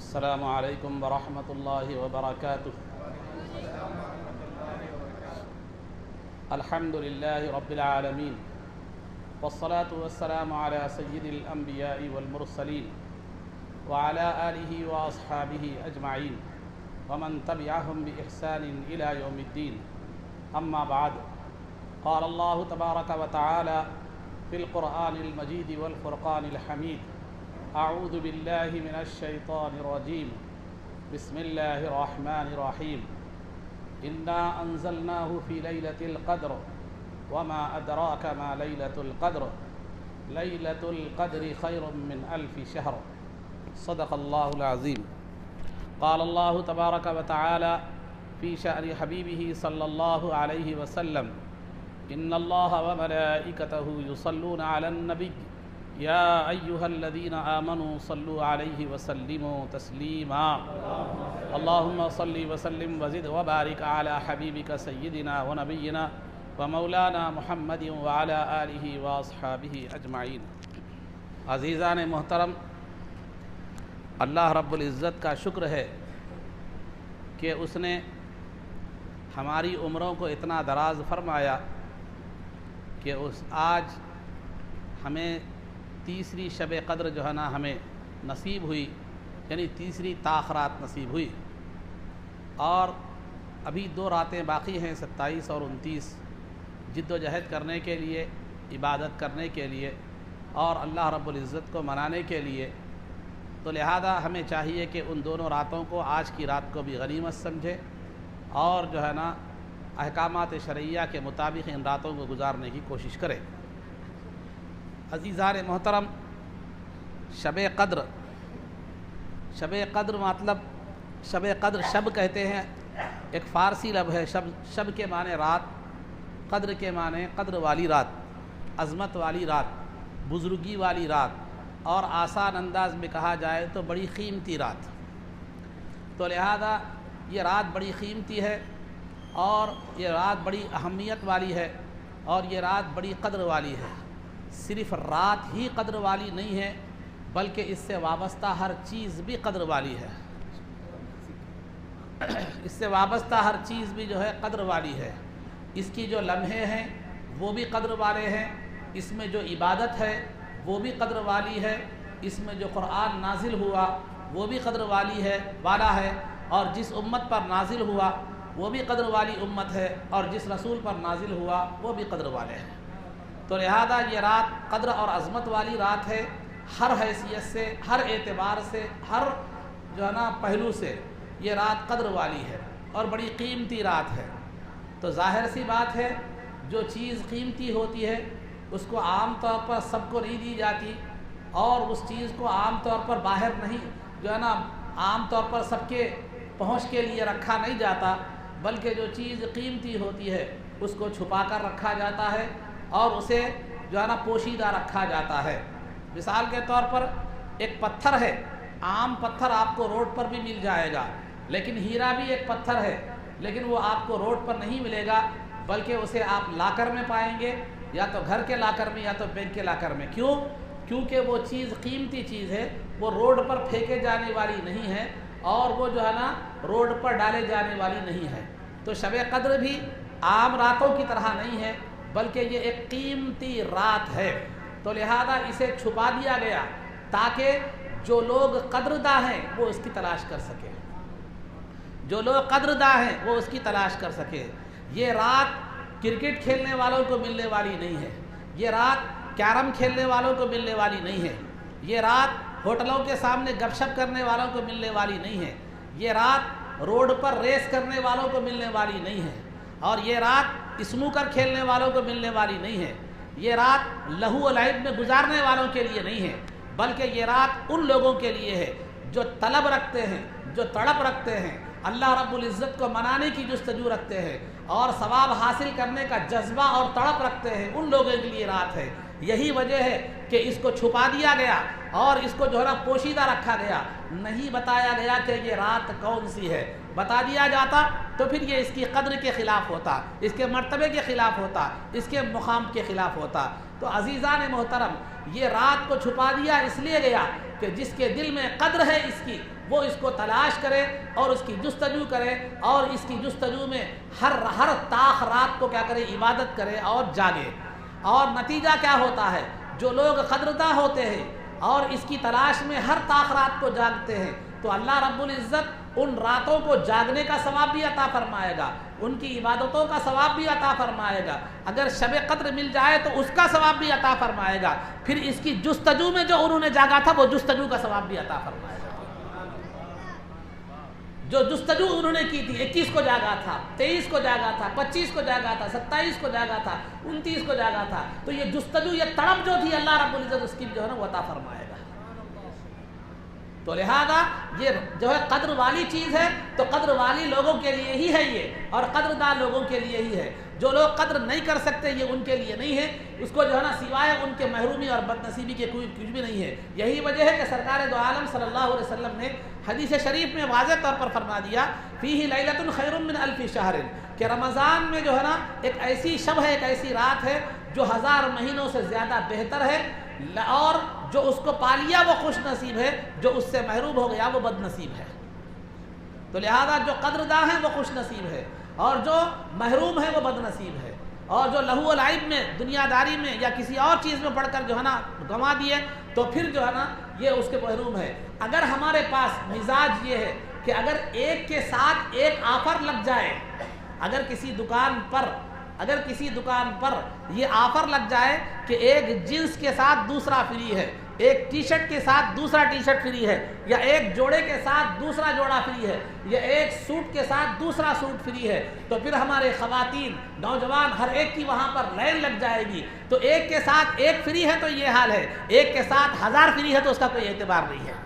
السلام علیکم ورحمۃ اللہ وبرکاتہ۔ الحمد للہ رب العالمین والصلاة والسلام علی سید الانبیاء والمرسلین وعلی آلہ واصحابہ اجمعین ومن تبعہم بإحسان الی یوم الدین، اما بعد، قال اللہ تبارک وتعالی فی القرآن المجید والفرقان الحمید، اعوذ باللہ من الشیطان الرجیم، بسم اللہ الرحمن الرحیم، انا انزلناہ فی لیلۃ القدر وما ادراک ما لیلۃ القدر، لیلۃ القدر خیر من الف شہر، صدق اللہ العظیم۔ قال اللہ تبارک وتعالی فی شأن حبیبہ صلی اللہ علیہ وسلم، ان اللہ وملائکتہ یصلون علی النبی یا ایہا الذین آمنوا صلوا علیہ وسلموا تسلیما، اللہم صل وسلم وزد وبارک علی حبیبک سیدنا ونبینا ومولانا محمد وعلی آلہ واصحابہ اجمعین۔ عزیزان محترم، اللہ رب العزت کا شکر ہے کہ اس نے ہماری عمروں کو اتنا دراز فرمایا کہ آج ہمیں تیسری شب قدر جو ہے نا ہمیں نصیب ہوئی، یعنی تیسری تاخرات نصیب ہوئی، اور ابھی 2 راتیں باقی ہیں، 27 اور 29، جد و جہد کرنے کے لیے، عبادت کرنے کے لیے اور اللہ رب العزت کو منانے کے لیے۔ تو لہذا ہمیں چاہیے کہ ان دونوں راتوں کو، آج کی رات کو بھی غنیمت سمجھے اور جو ہے نا احکامات شرعیہ کے مطابق ان راتوں کو گزارنے کی کوشش کرے۔ عزیزان محترم، شب قدر مطلب شب قدر شب کہتے ہیں، ایک فارسی لفظ ہے شب کے معنی رات، قدر کے معنی قدر والی رات، عظمت والی رات، بزرگی والی رات، اور آسان انداز میں کہا جائے تو بڑی قیمتی رات۔ تو لہذا یہ رات بڑی قیمتی ہے اور یہ رات بڑی اہمیت والی ہے اور یہ رات بڑی قدر والی ہے۔ صرف رات ہی قدر والی نہیں ہے بلکہ اس سے وابستہ ہر چیز بھی قدر والی ہے، اس سے وابستہ ہر چیز بھی جو ہے قدر والی ہے۔ اس کی جو لمحے ہیں وہ بھی قدر والے ہیں، اس میں جو عبادت ہے وہ بھی قدر والی ہے، اس میں جو قرآن نازل ہوا وہ بھی قدر والا ہے، اور جس امت پر نازل ہوا وہ بھی قدر والی امت ہے، اور جس رسول پر نازل ہوا وہ بھی قدر والے ہیں۔ تو لہذا یہ رات قدر اور عظمت والی رات ہے، ہر حیثیت سے، ہر اعتبار سے، ہر جو ہے نا پہلو سے یہ رات قدر والی ہے اور بڑی قیمتی رات ہے۔ تو ظاہر سی بات ہے، جو چیز قیمتی ہوتی ہے اس کو عام طور پر سب کو نہیں دی جاتی، اور اس چیز کو عام طور پر باہر نہیں جو ہے نا عام طور پر سب کے پہنچ کے لیے رکھا نہیں جاتا، بلکہ جو چیز قیمتی ہوتی ہے اس کو چھپا کر رکھا جاتا ہے اور اسے جو ہے نا پوشیدہ رکھا جاتا ہے۔ مثال کے طور پر ایک پتھر ہے، عام پتھر آپ کو روڈ پر بھی مل جائے گا، لیکن ہیرا بھی ایک پتھر ہے، لیکن وہ آپ کو روڈ پر نہیں ملے گا بلکہ اسے آپ لاکر میں پائیں گے، یا تو گھر کے لاکر میں یا تو بینک کے لاکر میں۔ کیونکہ وہ چیز قیمتی چیز ہے، وہ روڈ پر پھینکے جانے والی نہیں ہے اور وہ جو ہے نا روڈ پر ڈالے جانے والی نہیں ہے۔ تو شب قدر بھی عام راتوں کی طرح نہیں ہے بلکہ یہ ایک قیمتی رات ہے۔ تو لہذا اسے چھپا دیا گیا تاکہ جو لوگ قدرداں ہیں وہ اس کی تلاش کر سکیں، جو لوگ قدرداں ہیں وہ اس کی تلاش کر سکیں۔ یہ رات کرکٹ کھیلنے والوں کو ملنے والی نہیں ہے، یہ رات کیرم کھیلنے والوں کو ملنے والی نہیں ہے، یہ رات ہوٹلوں کے سامنے گپ شپ کرنے والوں کو ملنے والی نہیں ہے، یہ رات روڈ پر ریس کرنے والوں کو ملنے والی نہیں ہے، اور یہ رات اسنوکر کھیلنے والوں کو ملنے والی نہیں ہے، یہ رات لہو و لعب میں گزارنے والوں کے لیے نہیں ہے، بلکہ یہ رات ان لوگوں کے لیے ہے جو طلب رکھتے ہیں، جو تڑپ رکھتے ہیں، اللہ رب العزت کو منانے کی جستجو رکھتے ہیں اور ثواب حاصل کرنے کا جذبہ اور تڑپ رکھتے ہیں، ان لوگوں کے لیے رات ہے۔ یہی وجہ ہے کہ اس کو چھپا دیا گیا اور اس کو جو ہے نا پوشیدہ رکھا گیا، نہیں بتایا گیا کہ یہ رات کون سی ہے۔ بتا دیا جاتا تو پھر یہ اس کی قدر کے خلاف ہوتا، اس کے مرتبے کے خلاف ہوتا، اس کے مقام کے خلاف ہوتا۔ تو عزیزان محترم، یہ رات کو چھپا دیا اس لیے گیا کہ جس کے دل میں قدر ہے اس کی، وہ اس کو تلاش کرے اور اس کی جستجو کرے، اور اس کی جستجو میں ہر طاق رات کو کیا کرے، عبادت کرے اور جاگے۔ اور نتیجہ کیا ہوتا ہے، جو لوگ قدرداں ہوتے ہیں اور اس کی تلاش میں ہر طاق رات کو جاگتے ہیں، تو اللہ رب العزت ان راتوں کو جاگنے کا ثواب بھی عطا فرمائے گا، ان کی عبادتوں کا ثواب بھی عطا فرمائے گا۔ اگر شب قدر مل جائے تو اس کا ثواب بھی عطا فرمائے گا، پھر اس کی جستجو میں جو انہوں نے جاگا تھا وہ جستجو کا ثواب بھی عطا فرمائے گا۔ جو جستجو انہوں نے کی تھی، 21 کو جاگا تھا، 23 کو جاگا تھا، 25 کو جاگا تھا، 27 کو جاگا تھا، 29 کو جاگا تھا، تو یہ جستجو، یہ تڑپ جو تھی، اللہ رب العزت اس کی جو ہے نا وہ عطا فرمائے گا۔ تو لہذا یہ جو ہے قدر والی چیز ہے، تو قدر والی لوگوں کے لیے ہی ہے یہ، اور قدردار لوگوں کے لیے ہی ہے۔ جو لوگ قدر نہیں کر سکتے یہ ان کے لیے نہیں ہے، اس کو جو ہے نا سوائے ان کے محرومی اور بدنصیبی کے کچھ بھی نہیں ہے۔ یہی وجہ ہے کہ سرکار دو عالم صلی اللہ علیہ وسلم نے حدیث شریف میں واضح طور پر فرما دیا، فیہ لیلۃ خیر من الف شہر، کہ رمضان میں جو ہے نا ایک ایسی شب ہے، ایک ایسی رات ہے جو 1000 مہینوں سے زیادہ بہتر ہے، اور جو اس کو پا لیا وہ خوش نصیب ہے، جو اس سے محروم ہو گیا وہ بد نصیب ہے۔ تو لہذا جو قدرداں ہیں وہ خوش نصیب ہے، اور جو محروم ہے وہ بد نصیب ہے، اور جو لہو و لعب میں، دنیا داری میں یا کسی اور چیز میں پڑھ کر جو ہے نا گنوا دیے، تو پھر جو ہے نا یہ اس کے محروم ہے۔ اگر ہمارے پاس مزاج یہ ہے کہ اگر ایک کے ساتھ ایک آفر لگ جائے، اگر کسی دکان پر یہ آفر لگ جائے کہ ایک جنس کے ساتھ دوسرا فری ہے، ایک ٹی شرٹ کے ساتھ دوسرا ٹی شرٹ فری ہے، یا ایک جوڑے کے ساتھ دوسرا جوڑا فری ہے، یا ایک سوٹ کے ساتھ دوسرا سوٹ فری ہے، تو پھر ہمارے خواتین، نوجوان، ہر ایک کی وہاں پر لائن لگ جائے گی۔ تو ایک کے ساتھ ایک فری ہے تو یہ حال ہے، ایک کے ساتھ 1000 فری ہے تو اس کا کوئی اعتبار نہیں ہے،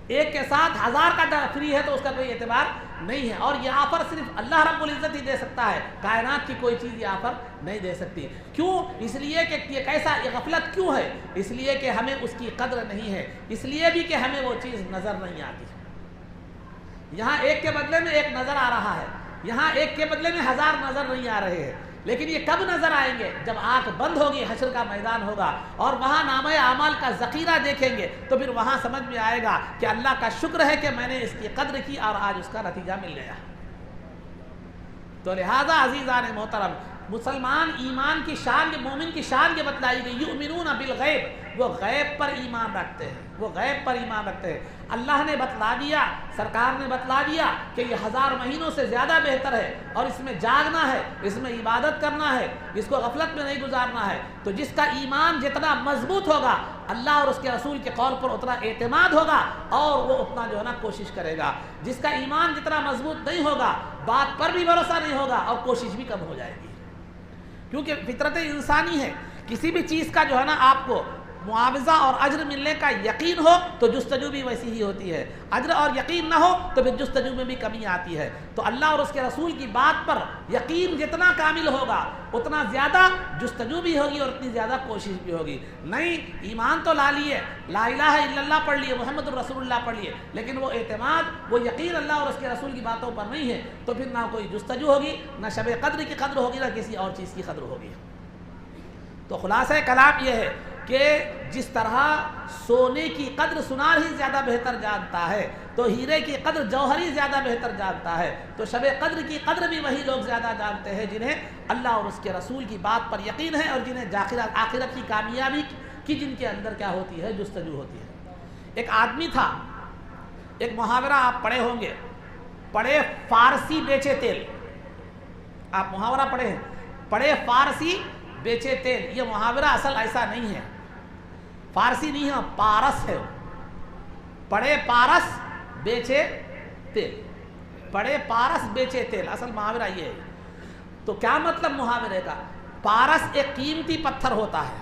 ایک کے ساتھ 1000 کا فری ہے تو اس کا کوئی اعتبار نہیں ہے۔ اور یہ آفر صرف اللہ رب العزت ہی دے سکتا ہے، کائنات کی کوئی چیز یہ آفر نہیں دے سکتی۔ کیوں؟ اس لیے کہ یہ کیسا، یہ غفلت کیوں ہے؟ اس لیے کہ ہمیں اس کی قدر نہیں ہے، اس لیے بھی کہ ہمیں وہ چیز نظر نہیں آتی۔ یہاں ایک کے بدلے میں ایک نظر آ رہا ہے، یہاں ایک کے بدلے میں 1000 نظر نہیں آ رہے ہیں، لیکن یہ کب نظر آئیں گے؟ جب آنکھ بند ہوگی، حشر کا میدان ہوگا اور وہاں نامہ اعمال کا ذخیرہ دیکھیں گے، تو پھر وہاں سمجھ میں آئے گا کہ اللہ کا شکر ہے کہ میں نے اس کی قدر کی اور آج اس کا نتیجہ مل گیا۔ تو لہذا عزیزان محترم، مسلمان ایمان کی شان، مومن کی شان یہ بتلائی گئی، یؤمنون بالغیب، وہ غیب پر ایمان رکھتے ہیں، وہ غیب پر ایمان رکھتے ہیں۔ اللہ نے بتلا دیا، سرکار نے بتلا دیا کہ یہ 1000 مہینوں سے زیادہ بہتر ہے، اور اس میں جاگنا ہے، اس میں عبادت کرنا ہے، اس کو غفلت میں نہیں گزارنا ہے۔ تو جس کا ایمان جتنا مضبوط ہوگا، اللہ اور اس کے رسول کے قول پر اتنا اعتماد ہوگا اور وہ اتنا جو ہے نا کوشش کرے گا۔ جس کا ایمان جتنا مضبوط نہیں ہوگا، بات پر بھی بھروسہ نہیں ہوگا اور کوشش بھی کم ہو جائے گی، کیونکہ فطرت انسانی ہے، کسی بھی چیز کا جو ہے نا آپ کو معاوضہ اور اجر ملنے کا یقین ہو تو جستجو بھی ویسی ہی ہوتی ہے، اجر اور یقین نہ ہو تو پھر جستجو میں بھی کمی آتی ہے۔ تو اللہ اور اس کے رسول کی بات پر یقین جتنا کامل ہوگا اتنا زیادہ جستجو بھی ہوگی اور اتنی زیادہ کوشش بھی ہوگی۔ نہیں، ایمان تو لا لیے، لا الہ الا اللہ پڑھ لیے، محمد الرسول اللہ پڑھ لیے، لیکن وہ اعتماد، وہ یقین اللہ اور اس کے رسول کی باتوں پر نہیں ہے، تو پھر نہ کوئی جستجو ہوگی، نہ شب قدر کی قدر ہوگی، نہ کسی اور چیز کی قدر ہوگی۔ تو خلاصہ کلام یہ ہے کہ جس طرح سونے کی قدر سونار ہی زیادہ بہتر جانتا ہے، تو ہیرے کی قدر جوہر ہی زیادہ بہتر جانتا ہے، تو شب قدر کی قدر بھی وہی لوگ زیادہ جانتے ہیں جنہیں اللہ اور اس کے رسول کی بات پر یقین ہے، اور جنہیں آخرت کی کامیابی کی جن کے اندر کیا ہوتی ہے، جستجو ہوتی ہے۔ ایک آدمی تھا، ایک محاورہ آپ پڑھے ہوں گے، پڑھے فارسی بیچے تیل، آپ محاورہ پڑھے ہیں، پڑھے فارسی بیچے تیل۔ یہ محاورہ اصل ایسا نہیں ہے، فارسی نہیں ہے، پارس ہے، پڑھے پارس بیچے تیل، پڑھے پارس بیچے تیل، اصل محاورہ یہ ہے۔ تو کیا مطلب محاورے کا؟ پارس ایک قیمتی پتھر ہوتا ہے،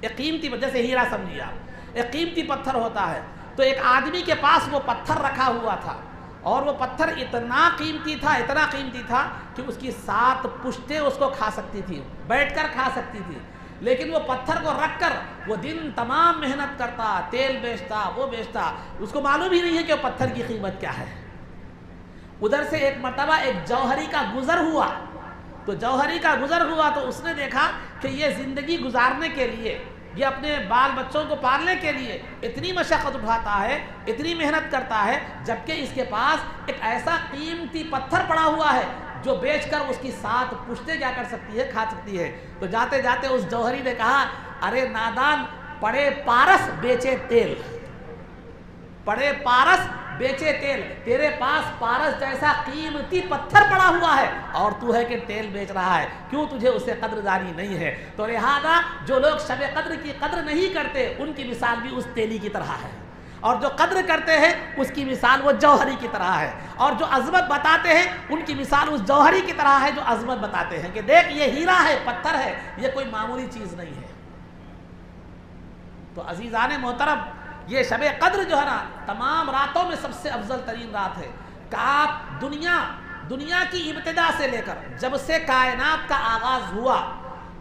ایک قیمتی، جیسے ہیرا سمجھیے آپ، ایک قیمتی پتھر ہوتا ہے۔ تو ایک آدمی کے پاس وہ پتھر رکھا ہوا تھا، اور وہ پتھر اتنا قیمتی تھا، اتنا قیمتی تھا کہ اس کی 7 پشتیں اس کو کھا سکتی تھی، بیٹھ کر کھا سکتی تھی، لیکن وہ پتھر کو رکھ کر وہ دن تمام محنت کرتا، تیل بیچتا، وہ بیچتا، اس کو معلوم ہی نہیں ہے کہ وہ پتھر کی قیمت کیا ہے۔ ادھر سے ایک مرتبہ ایک جوہری کا گزر ہوا، تو جوہری کا گزر ہوا تو اس نے دیکھا کہ یہ زندگی گزارنے کے لیے یہ اپنے بال بچوں کو پالنے کے لیے اتنی مشقت اٹھاتا ہے، اتنی محنت کرتا ہے، جبکہ اس کے پاس ایک ایسا قیمتی پتھر پڑا ہوا ہے جو بیچ کر اس کی 7 پشتیں کیا کر سکتی ہے، کھا سکتی ہے۔ تو جاتے جاتے اس جوہری نے کہا، ارے نادان، پڑے پارس بیچے تیل، پڑے پارس بیچے تیل، تیرے پاس پارس جیسا قیمتی پتھر پڑا ہوا ہے اور تو ہے کہ تیل بیچ رہا ہے، کیوں تجھے اسے قدردانی نہیں ہے؟ تو لہذا جو لوگ شب قدر کی قدر نہیں کرتے ان کی مثال بھی اس تیلی کی طرح ہے، اور جو قدر کرتے ہیں اس کی مثال وہ جوہری کی طرح ہے، اور جو عظمت بتاتے ہیں ان کی مثال اس جوہری کی طرح ہے جو عظمت بتاتے ہیں کہ دیکھ یہ ہیرا ہے، پتھر ہے، یہ کوئی معمولی چیز نہیں ہے۔ تو عزیزان محترم، یہ شب قدر جو ہے نا تمام راتوں میں سب سے افضل ترین رات ہے کہ آپ دنیا کی ابتدا سے لے کر جب سے کائنات کا آغاز ہوا،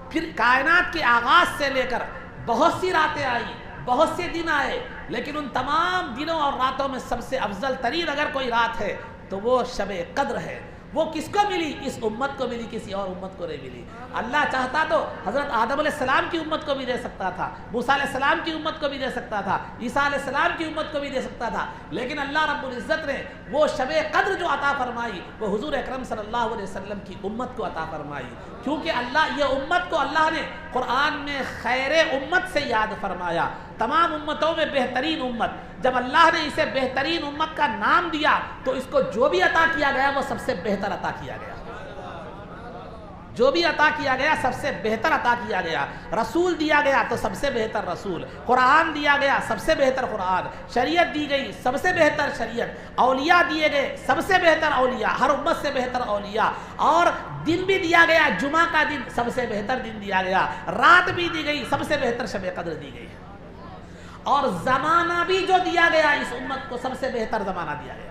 پھر کائنات کے آغاز سے لے کر بہت سی راتیں آئی، بہت سے دن آئے، لیکن ان تمام دنوں اور راتوں میں سب سے افضل ترین اگر کوئی رات ہے تو وہ شب قدر ہے۔ وہ کس کو ملی؟ اس امت کو ملی، کسی اور امت کو نہیں ملی۔ اللہ چاہتا تو حضرت آدم علیہ السلام کی امت کو بھی دے سکتا تھا، موسیٰ علیہ السلام کی امت کو بھی دے سکتا تھا، عیسیٰ علیہ السلام کی امت کو بھی دے سکتا تھا، لیکن اللہ رب العزت نے وہ شب قدر جو عطا فرمائی وہ حضور اکرم صلی اللہ علیہ وسلم کی امت کو عطا فرمائی، کیونکہ اللہ یہ امت کو اللہ نے قرآن میں خیر امت سے یاد فرمایا، تمام امتوں میں بہترین امت۔ جب اللہ نے اسے بہترین امت کا نام دیا تو اس کو جو بھی عطا کیا گیا وہ سب سے بہتر عطا کیا گیا، جو بھی عطا کیا گیا سب سے بہتر عطا کیا گیا۔ رسول دیا گیا تو سب سے بہتر رسول، قرآن دیا گیا سب سے بہتر قرآن، شریعت دی گئی سب سے بہتر شریعت، اولیاء دیے گئے سب سے بہتر اولیاء، ہر امت سے بہتر اولیاء، اور دن بھی دیا گیا، جمعہ کا دن سب سے بہتر دن دیا گیا، رات بھی دی گئی سب سے بہتر شب قدر دی گئی، اور زمانہ بھی جو دیا گیا اس امت کو سب سے بہتر زمانہ دیا گیا،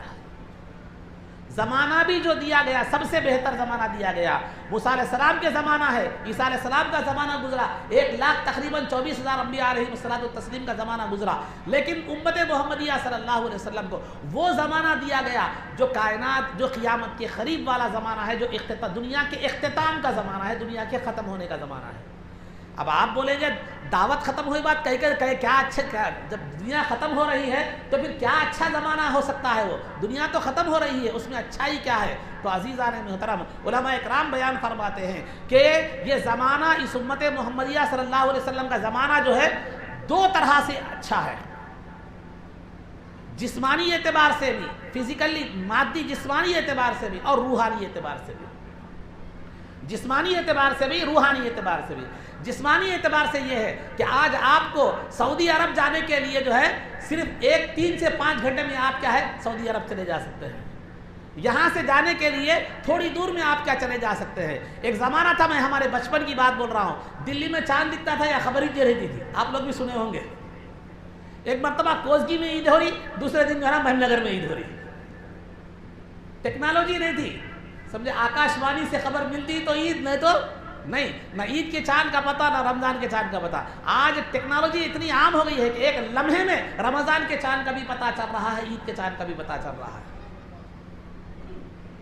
زمانہ بھی جو دیا گیا سب سے بہتر زمانہ دیا گیا۔ موسیٰ علیہ السلام کے زمانہ ہے، عیسیٰ علیہ السلام کا زمانہ گزرا، 1,00,000 تقریباً 24,000 انبیاء علیہم الصلوۃ والتسلیم کا زمانہ گزرا، لیکن امت محمدیہ صلی اللہ علیہ وسلم کو وہ زمانہ دیا گیا جو کائنات، جو قیامت کے قریب والا زمانہ ہے، جو دنیا کے اختتام کا زمانہ ہے، دنیا کے ختم ہونے کا زمانہ ہے۔ اب آپ بولیں گے دعوت ختم ہوئی بات کہے کیا اچھا، جب دنیا ختم ہو رہی ہے تو پھر کیا اچھا زمانہ ہو سکتا ہے؟ وہ دنیا تو ختم ہو رہی ہے، اس میں اچھائی کیا ہے؟ تو عزیزان محترم، علماء اکرام بیان فرماتے ہیں کہ یہ زمانہ اس امت محمدیہ صلی اللہ علیہ وسلم کا زمانہ جو ہے 2 طرح سے اچھا ہے، جسمانی اعتبار سے بھی، فزیکلی مادی جسمانی اعتبار سے بھی، اور روحانی اعتبار سے بھی، جسمانی اعتبار سے بھی، روحانی اعتبار سے بھی۔ جسمانی اعتبار سے یہ ہے کہ آج آپ کو سعودی عرب جانے کے لیے جو ہے صرف 3 سے 5 گھنٹے میں آپ کیا ہے سعودی عرب چلے جا سکتے ہیں، یہاں سے جانے کے لیے تھوڑی دور میں آپ کیا چلے جا سکتے ہیں۔ ایک زمانہ تھا، میں ہمارے بچپن کی بات بول رہا ہوں، دلی میں چاند دکھتا تھا یا خبر ہی رہتی تھی، آپ لوگ بھی سنے ہوں گے۔ ایک مرتبہ کوسگی میں عید ہو رہی، دوسرے دن جو ہے نا محم نگر میں عید ہو رہی، ٹیکنالوجی نہیں تھی، سمجھے، آکاش وانی سے خبر ملتی تو عید، نہیں تو نہیں، نہ عید کے چاند کا پتہ نہ رمضان کے چاند کا پتہ۔ آج ٹیکنالوجی اتنی عام ہو گئی ہے کہ ایک لمحے میں رمضان کے چاند کا بھی پتہ چل رہا ہے، عید کے چاند کا بھی پتہ چل رہا ہے۔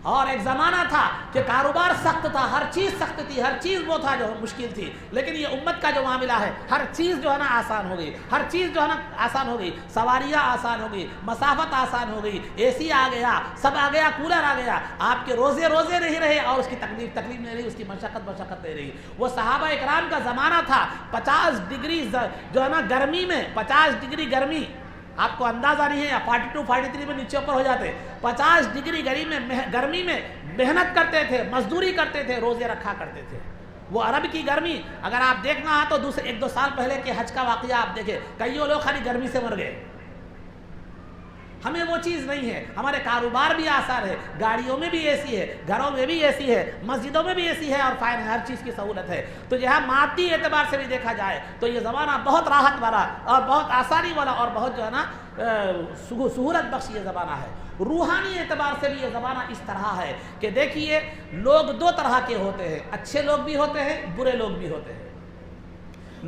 اور ایک زمانہ تھا کہ کاروبار سخت تھا، ہر چیز سخت تھی، ہر چیز وہ تھا جو مشکل تھی، لیکن یہ امت کا جو معاملہ ہے ہر چیز جو ہے نا آسان ہو گئی، ہر چیز جو ہے نا آسان ہو گئی، سواریاں آسان ہو گئی، مسافت آسان ہو گئی، اے سی آ گیا، سب آ گیا، کولر آ گیا، آپ کے روزے نہیں رہے اور اس کی تکلیف نہیں رہی، اس کی مشقت نہیں رہی۔ وہ صحابہ اکرام کا زمانہ تھا، 50 ڈگری جو ہے نا گرمی میں، 50 ڈگری گرمی، آپ کو اندازہ نہیں ہے، یا 42 43 میں نیچے اوپر ہو جاتے، 50 ڈگری گرمی میں محنت کرتے تھے، مزدوری کرتے تھے، روزے رکھا کرتے تھے۔ وہ عرب کی گرمی اگر آپ دیکھنا ہے تو 1-2 سال پہلے کے حج کا واقعہ آپ دیکھیں، کئیوں لوگ خالی گرمی سے مر گئے۔ ہمیں وہ چیز نہیں ہے، ہمارے کاروبار بھی آسان ہے، گاڑیوں میں بھی اے سی ہے، گھروں میں بھی اے سی ہے، مسجدوں میں بھی اے سی ہے، اور فائن ہر چیز کی سہولت ہے۔ تو یہاں مادی اعتبار سے بھی دیکھا جائے تو یہ زمانہ بہت راحت والا اور بہت آسانی والا اور بہت جو ہے نا سہولت بخش یہ زمانہ ہے۔ روحانی اعتبار سے بھی یہ زمانہ اس طرح ہے کہ دیکھیے لوگ 2 طرح کے ہوتے ہیں، اچھے لوگ بھی ہوتے ہیں، برے لوگ بھی ہوتے ہیں،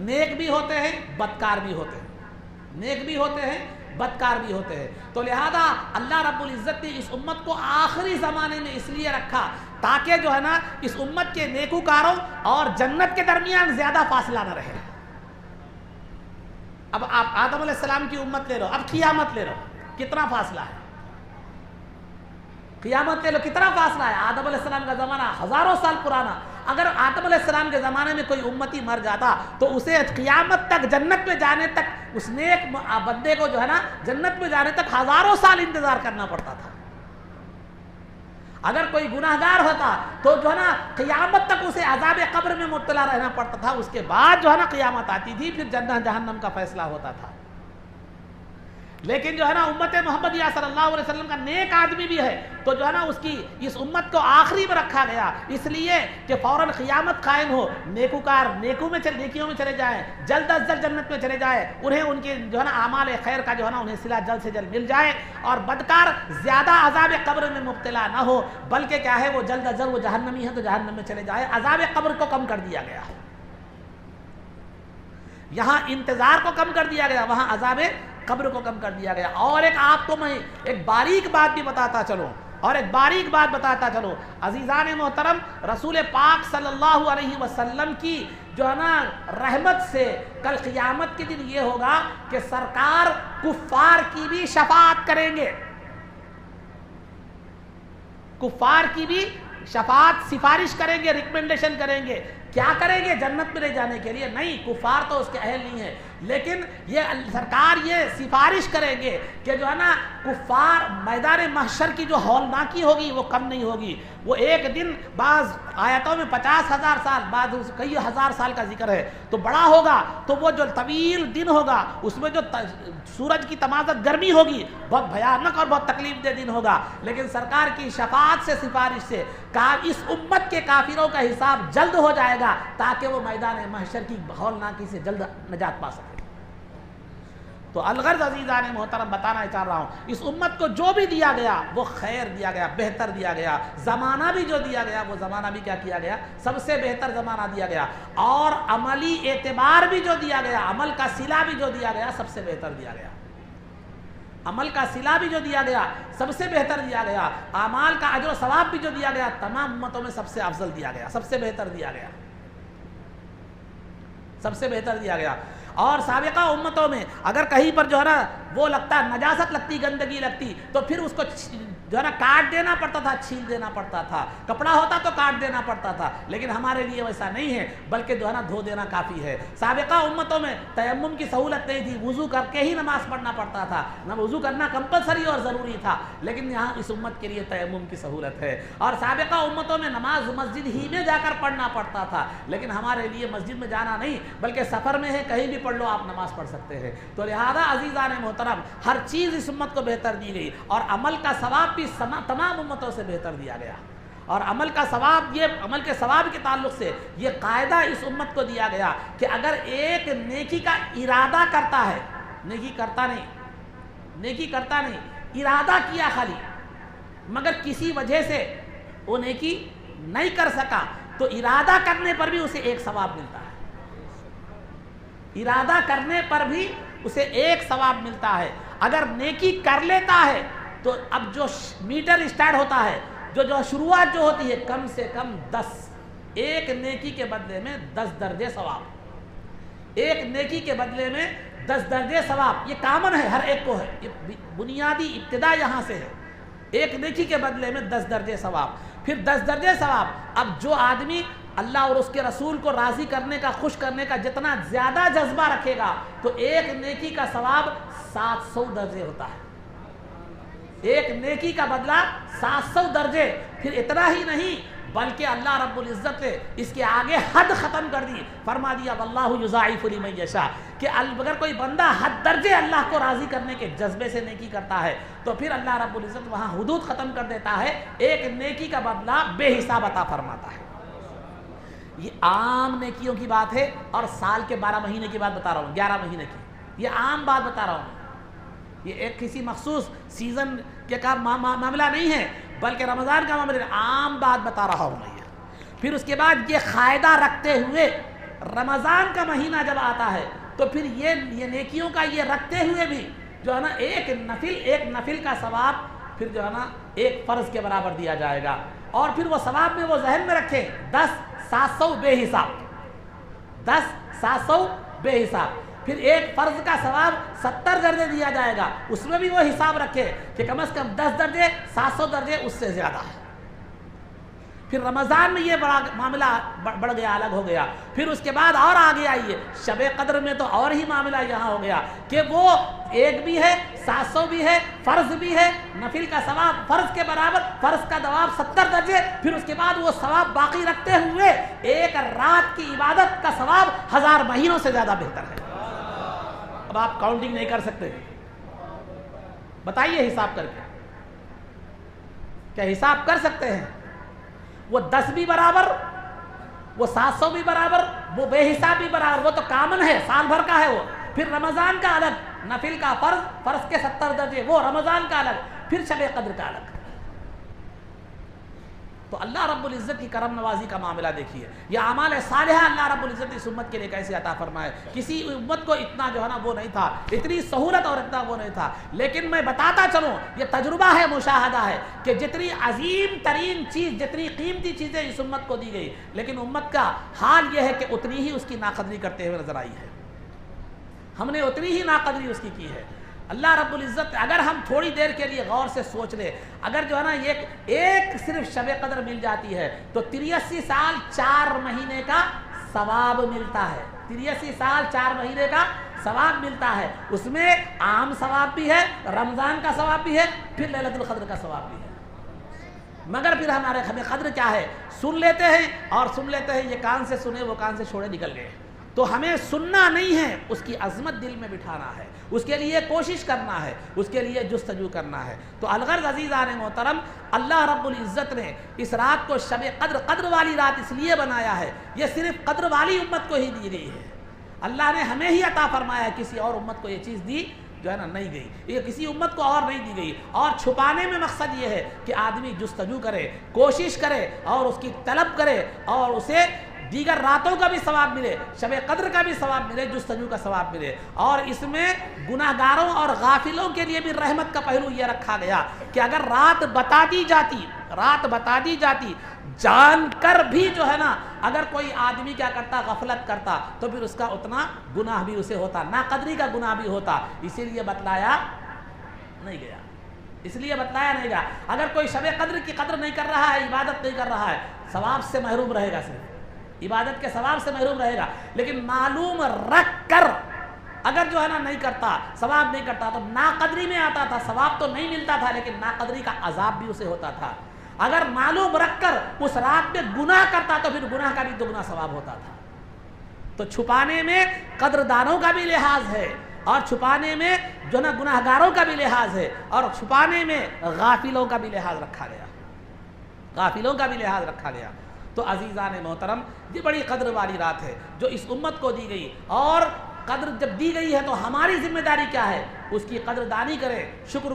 نیک بھی ہوتے ہیں، بدکار بھی ہوتے ہیں، نیک بھی ہوتے ہیں، بدکار بھی ہوتے ہیں۔ تو لہذا اللہ رب العزت نے اس امت کو آخری زمانے میں اس لیے رکھا تاکہ جو ہے نا اس امت کے نیکوکاروں اور جنت کے درمیان زیادہ فاصلہ نہ رہے، اب آپ آدم علیہ السلام کی امت لے لو، اب قیامت لے لو، کتنا فاصلہ ہے؟ قیامت لے لو، کتنا فاصلہ ہے؟ آدم علیہ السلام کا زمانہ ہزاروں سال پرانا. اگر آدم علیہ السلام کے زمانے میں کوئی امتی مر جاتا تو اسے قیامت تک، جنت میں جانے تک، اس نیک بندے کو جو ہے نا جنت میں جانے تک ہزاروں سال انتظار کرنا پڑتا تھا. اگر کوئی گناہگار ہوتا تو جو ہے نا قیامت تک اسے عذاب قبر میں مبتلا رہنا پڑتا تھا. اس کے بعد جو ہے نا قیامت آتی تھی، پھر جنت جہنم کا فیصلہ ہوتا تھا. لیکن جو ہے نا امت محمدیہ صلی اللہ علیہ وسلم کا نیک آدمی بھی ہے تو جو ہے نا اس کی اس امت کو آخری میں رکھا گیا، اس لیے کہ فوراً قیامت قائم ہو، نیکوکار نیکیوں میں چلے جائیں، جلد از جلد جنت میں چلے جائیں، انہیں ان کے جو ہے نا اعمال خیر کا جو ہے نا انہیں صلہ جلد سے جلد مل جائے، اور بدکار زیادہ عذاب قبر میں مبتلا نہ ہو، بلکہ کیا ہے وہ جلد از جلد وہ جہنمی ہے تو جہنم میں چلے جائے. عذاب قبر کو کم کر دیا گیا، یہاں انتظار کو کم کر دیا گیا، وہاں عذاب قبر کو کم کر دیا گیا. اور آپ کو میں ایک باریک بات بھی بتاتا چلوں، عزیزان محترم، رسول پاک صلی اللہ علیہ وسلم کی جو ہے نا رحمت سے کل قیامت کے دن یہ ہوگا کہ سرکار کفار کی بھی شفاعت کریں گے. کفار کی بھی شفاعت، سفارش کریں گے، ریکمنڈیشن کریں گے. کیا کریں گے؟ جنت میں لے جانے کے لیے نہیں، کفار تو اس کے اہل نہیں ہے، لیکن یہ سرکار یہ سفارش کریں گے کہ جو ہے نا کفار میدان محشر کی جو ہولناکی ہوگی وہ کم نہیں ہوگی. وہ ایک دن، بعض آیتوں میں 50,000 سال، بعض کئی ہزار سال کا ذکر ہے، تو بڑا ہوگا. تو وہ جو طویل دن ہوگا اس میں جو سورج کی تمازت گرمی ہوگی، بہت بھیانک اور بہت تکلیف دہ دن ہوگا. لیکن سرکار کی شفاعت سے، سفارش سے اس امت کے کافروں کا حساب جلد ہو جائے گا تاکہ وہ میدان محشر کی ہولناکی سے جلد نجات پا سکے. تو الغرض عزیزان محترم بتانا چاہ رہا ہوں، اس امت کو جو بھی دیا گیا وہ خیر دیا گیا، بہتر دیا گیا. زمانہ بھی جو دیا گیا وہ زمانہ بھی کیا کیا گیا؟ سب سے بہتر زمانہ دیا گیا. اور عملی اعتبار بھی جو دیا گیا، عمل کا صلہ بھی جو دیا گیا، سب سے بہتر دیا گیا. عمل کا صلہ بھی جو دیا گیا سب سے بہتر دیا گیا. اعمال کا اجر و ثواب بھی جو دیا گیا تمام امتوں میں سب سے افضل دیا گیا، سب سے بہتر دیا گیا، سب سے بہتر دیا گیا. اور سابقہ امتوں میں اگر کہیں پر جو ہے نا وہ لگتا، نجاست لگتی، گندگی لگتی، تو پھر اس کو جو ہے نا کاٹ دینا پڑتا تھا، چھیل دینا پڑتا تھا. کپڑا ہوتا تو کاٹ دینا پڑتا تھا، لیکن ہمارے لیے ویسا نہیں ہے، بلکہ جو ہے نا دھو دینا کافی ہے. سابقہ امتوں میں تیمم کی سہولت نہیں تھی، وضو کر کے ہی نماز پڑھنا پڑتا تھا، نہ وضو کرنا کمپلسری اور ضروری تھا. لیکن یہاں اس امت کے لیے تیمم کی سہولت ہے. اور سابقہ امتوں میں نماز مسجد ہی میں جا کر پڑھنا پڑتا تھا، لیکن ہمارے لیے مسجد میں جانا نہیں، بلکہ سفر میں ہے کہیں بھی پڑھ لو آپ نماز پڑھ سکتے ہیں. تو لہذا عزیزان محترم ہر چیز اس امت کو بہتر دی گئی، اور عمل کا ثواب بھی تمام امتوں سے بہتر دیا گیا. اور عمل کا ثواب، یہ عمل کے ثواب کے تعلق سے یہ قاعدہ اس امت کو دیا گیا کہ اگر ایک نیکی کا ارادہ کرتا ہے، نیکی کرتا نہیں، ارادہ کیا خالی، مگر کسی وجہ سے وہ نیکی نہیں کر سکا، تو ارادہ کرنے پر بھی اسے ایک ثواب ملتا ہے. ارادہ کرنے پر بھی اسے ایک ثواب ملتا ہے. اگر نیکی کر لیتا ہے تو اب جو میٹر اسٹارٹ ہوتا ہے، جو شروعات جو ہوتی ہے، کم سے کم 10، ایک نیکی کے بدلے میں 10 درجے ثواب، ایک نیکی کے بدلے میں 10 درجے ثواب. یہ کامن ہے، ہر ایک کو ہے، یہ بنیادی ابتدا یہاں سے ہے. ایک نیکی کے بدلے میں 10 درجے ثواب، پھر 10 درجے ثواب. اب جو آدمی اللہ اور اس کے رسول کو راضی کرنے کا، خوش کرنے کا جتنا زیادہ جذبہ رکھے گا تو ایک نیکی کا ثواب 700 درجے ہوتا ہے. ایک نیکی کا بدلہ 700 درجے. پھر اتنا ہی نہیں بلکہ اللہ رب العزت نے اس کے آگے حد ختم کر دی، فرما دیا واللہ یضاعف لمن یشاء، کہ اگر کوئی بندہ حد درجے اللہ کو راضی کرنے کے جذبے سے نیکی کرتا ہے تو پھر اللہ رب العزت وہاں حدود ختم کر دیتا ہے، ایک نیکی کا بدلہ بے حساب عطا فرماتا ہے. یہ عام نیکیوں کی بات ہے، اور سال کے 12 مہینے کی بات بتا رہا ہوں، 11 مہینے کی، یہ عام بات بتا رہا ہوں. یہ ایک کسی مخصوص سیزن کے کا معاملہ نہیں ہے، بلکہ رمضان کا معاملہ، عام بات بتا رہا ہوں میں. پھر اس کے بعد یہ قاعدہ رکھتے ہوئے رمضان کا مہینہ جب آتا ہے تو پھر یہ نیکیوں کا یہ رکھتے ہوئے بھی جو ہے نا ایک نفل کا ثواب پھر جو ہے نا ایک فرض کے برابر دیا جائے گا. اور پھر وہ ثواب میں وہ ذہن میں رکھیں 10 700 بے حساب، 10 700 بے حساب. پھر ایک فرض کا ثواب 70 درجے دیا جائے گا، اس میں بھی وہ حساب رکھے کہ کم از کم 10 درجے 700 درجے اس سے زیادہ ہے۔ پھر رمضان میں یہ بڑا معاملہ بڑھ گیا، الگ ہو گیا۔ پھر اس کے بعد اور آگے آئیے شب قدر میں تو اور ہی معاملہ یہاں ہو گیا کہ وہ ایک بھی ہے، 700 بھی ہے، فرض بھی ہے، نفل کا ثواب فرض کے برابر، فرض کا ثواب 70 درجے، پھر اس کے بعد وہ ثواب باقی رکھتے ہوئے ایک رات کی عبادت کا ثواب 1000 مہینوں سے زیادہ بہتر ہے۔ اب آپ کاؤنٹنگ نہیں کر سکتے، بتائیے حساب کر کے، کیا حساب کر سکتے ہیں؟ وہ 10 بھی برابر، وہ 700 بھی برابر، وہ بے حساب بھی برابر، وہ تو کامن ہے، سال بھر کا ہے وہ۔ پھر رمضان کا الگ، نفل کا فرض کے 70 درجے وہ رمضان کا الگ، پھر شب قدر کا الگ۔ تو اللہ رب العزت کی کرم نوازی کا معاملہ دیکھیے، یہ اعمال صالحہ اللہ رب العزت اس امت کے لیے کیسے عطا فرمائے۔ کسی امت کو اتنا جو ہے نا وہ نہیں تھا، اتنی سہولت اور اتنا وہ نہیں تھا، لیکن میں بتاتا چلوں یہ تجربہ ہے، مشاہدہ ہے کہ جتنی عظیم ترین چیز، جتنی قیمتی چیزیں اس امت کو دی گئی، لیکن امت کا حال یہ ہے کہ اتنی ہی اس کی ناقدری کرتے ہوئے نظر آئی ہے۔ ہم نے اتنی ہی ناقدری اس کی ہے۔ اللہ رب العزت اگر ہم تھوڑی دیر کے لیے غور سے سوچ لیں، اگر جو ہے نا ایک صرف شب قدر مل جاتی ہے تو 83 سال 4 مہینے کا ثواب ملتا ہے۔ 83 سال 4 مہینے کا ثواب ملتا ہے، اس میں عام ثواب بھی ہے، رمضان کا ثواب بھی ہے، پھر لیلۃ القدر کا ثواب بھی ہے۔ مگر پھر ہمیں قدر کیا ہے، سن لیتے ہیں اور سن لیتے ہیں، یہ کان سے سنے وہ کان سے چھوڑے نکل گئے۔ تو ہمیں سننا نہیں ہے، اس کی عظمت دل میں بٹھانا ہے، اس کے لیے کوشش کرنا ہے، اس کے لیے جستجو کرنا ہے۔ تو الغرض عزیزان محترم، اللہ رب العزت نے اس رات کو شب قدر والی رات اس لیے بنایا ہے، یہ صرف قدر والی امت کو ہی دی گئی ہے۔ اللہ نے ہمیں ہی عطا فرمایا ہے، کسی اور امت کو یہ چیز دی جو ہے نا نہیں گئی، یہ کسی امت کو اور نہیں دی گئی۔ اور چھپانے میں مقصد یہ ہے کہ آدمی جستجو کرے، کوشش کرے اور اس کی طلب کرے، اور اسے دیگر راتوں کا بھی ثواب ملے، شب قدر کا بھی ثواب ملے، جستجو کا ثواب ملے۔ اور اس میں گناہگاروں اور غافلوں کے لیے بھی رحمت کا پہلو یہ رکھا گیا کہ اگر رات بتا دی جاتی جان کر بھی جو ہے نا، اگر کوئی آدمی کیا کرتا، غفلت کرتا، تو پھر اس کا اتنا گناہ بھی اسے ہوتا، ناقدری کا گناہ بھی ہوتا۔ اسی لیے بتلایا نہیں گیا۔ اگر کوئی شب قدر کی قدر نہیں کر رہا ہے، عبادت نہیں کر رہا ہے، ثواب سے محروم رہے گا، صرف عبادت کے ثواب سے محروم رہے گا۔ لیکن معلوم رکھ کر اگر جو ہے نا نہیں کرتا، ثواب نہیں کرتا، تو ناقدری میں آتا تھا، ثواب تو نہیں ملتا تھا لیکن ناقدری کا عذاب بھی اسے ہوتا تھا۔ اگر معلوم رکھ کر اس رات میں گناہ کرتا تو پھر گناہ کا بھی دگنا ثواب ہوتا تھا۔ تو چھپانے میں قدردانوں کا بھی لحاظ ہے، اور چھپانے میں جو نا گناہگاروں کا بھی لحاظ ہے، اور چھپانے میں غافلوں کا بھی لحاظ رکھا گیا۔ تو عزیزان محترم، یہ بڑی قدر والی رات ہے جو اس امت کو دی گئی، اور قدر جب دی گئی ہے تو ہماری ذمہ داری کیا ہے، اس کی قدردانی کرے، شکر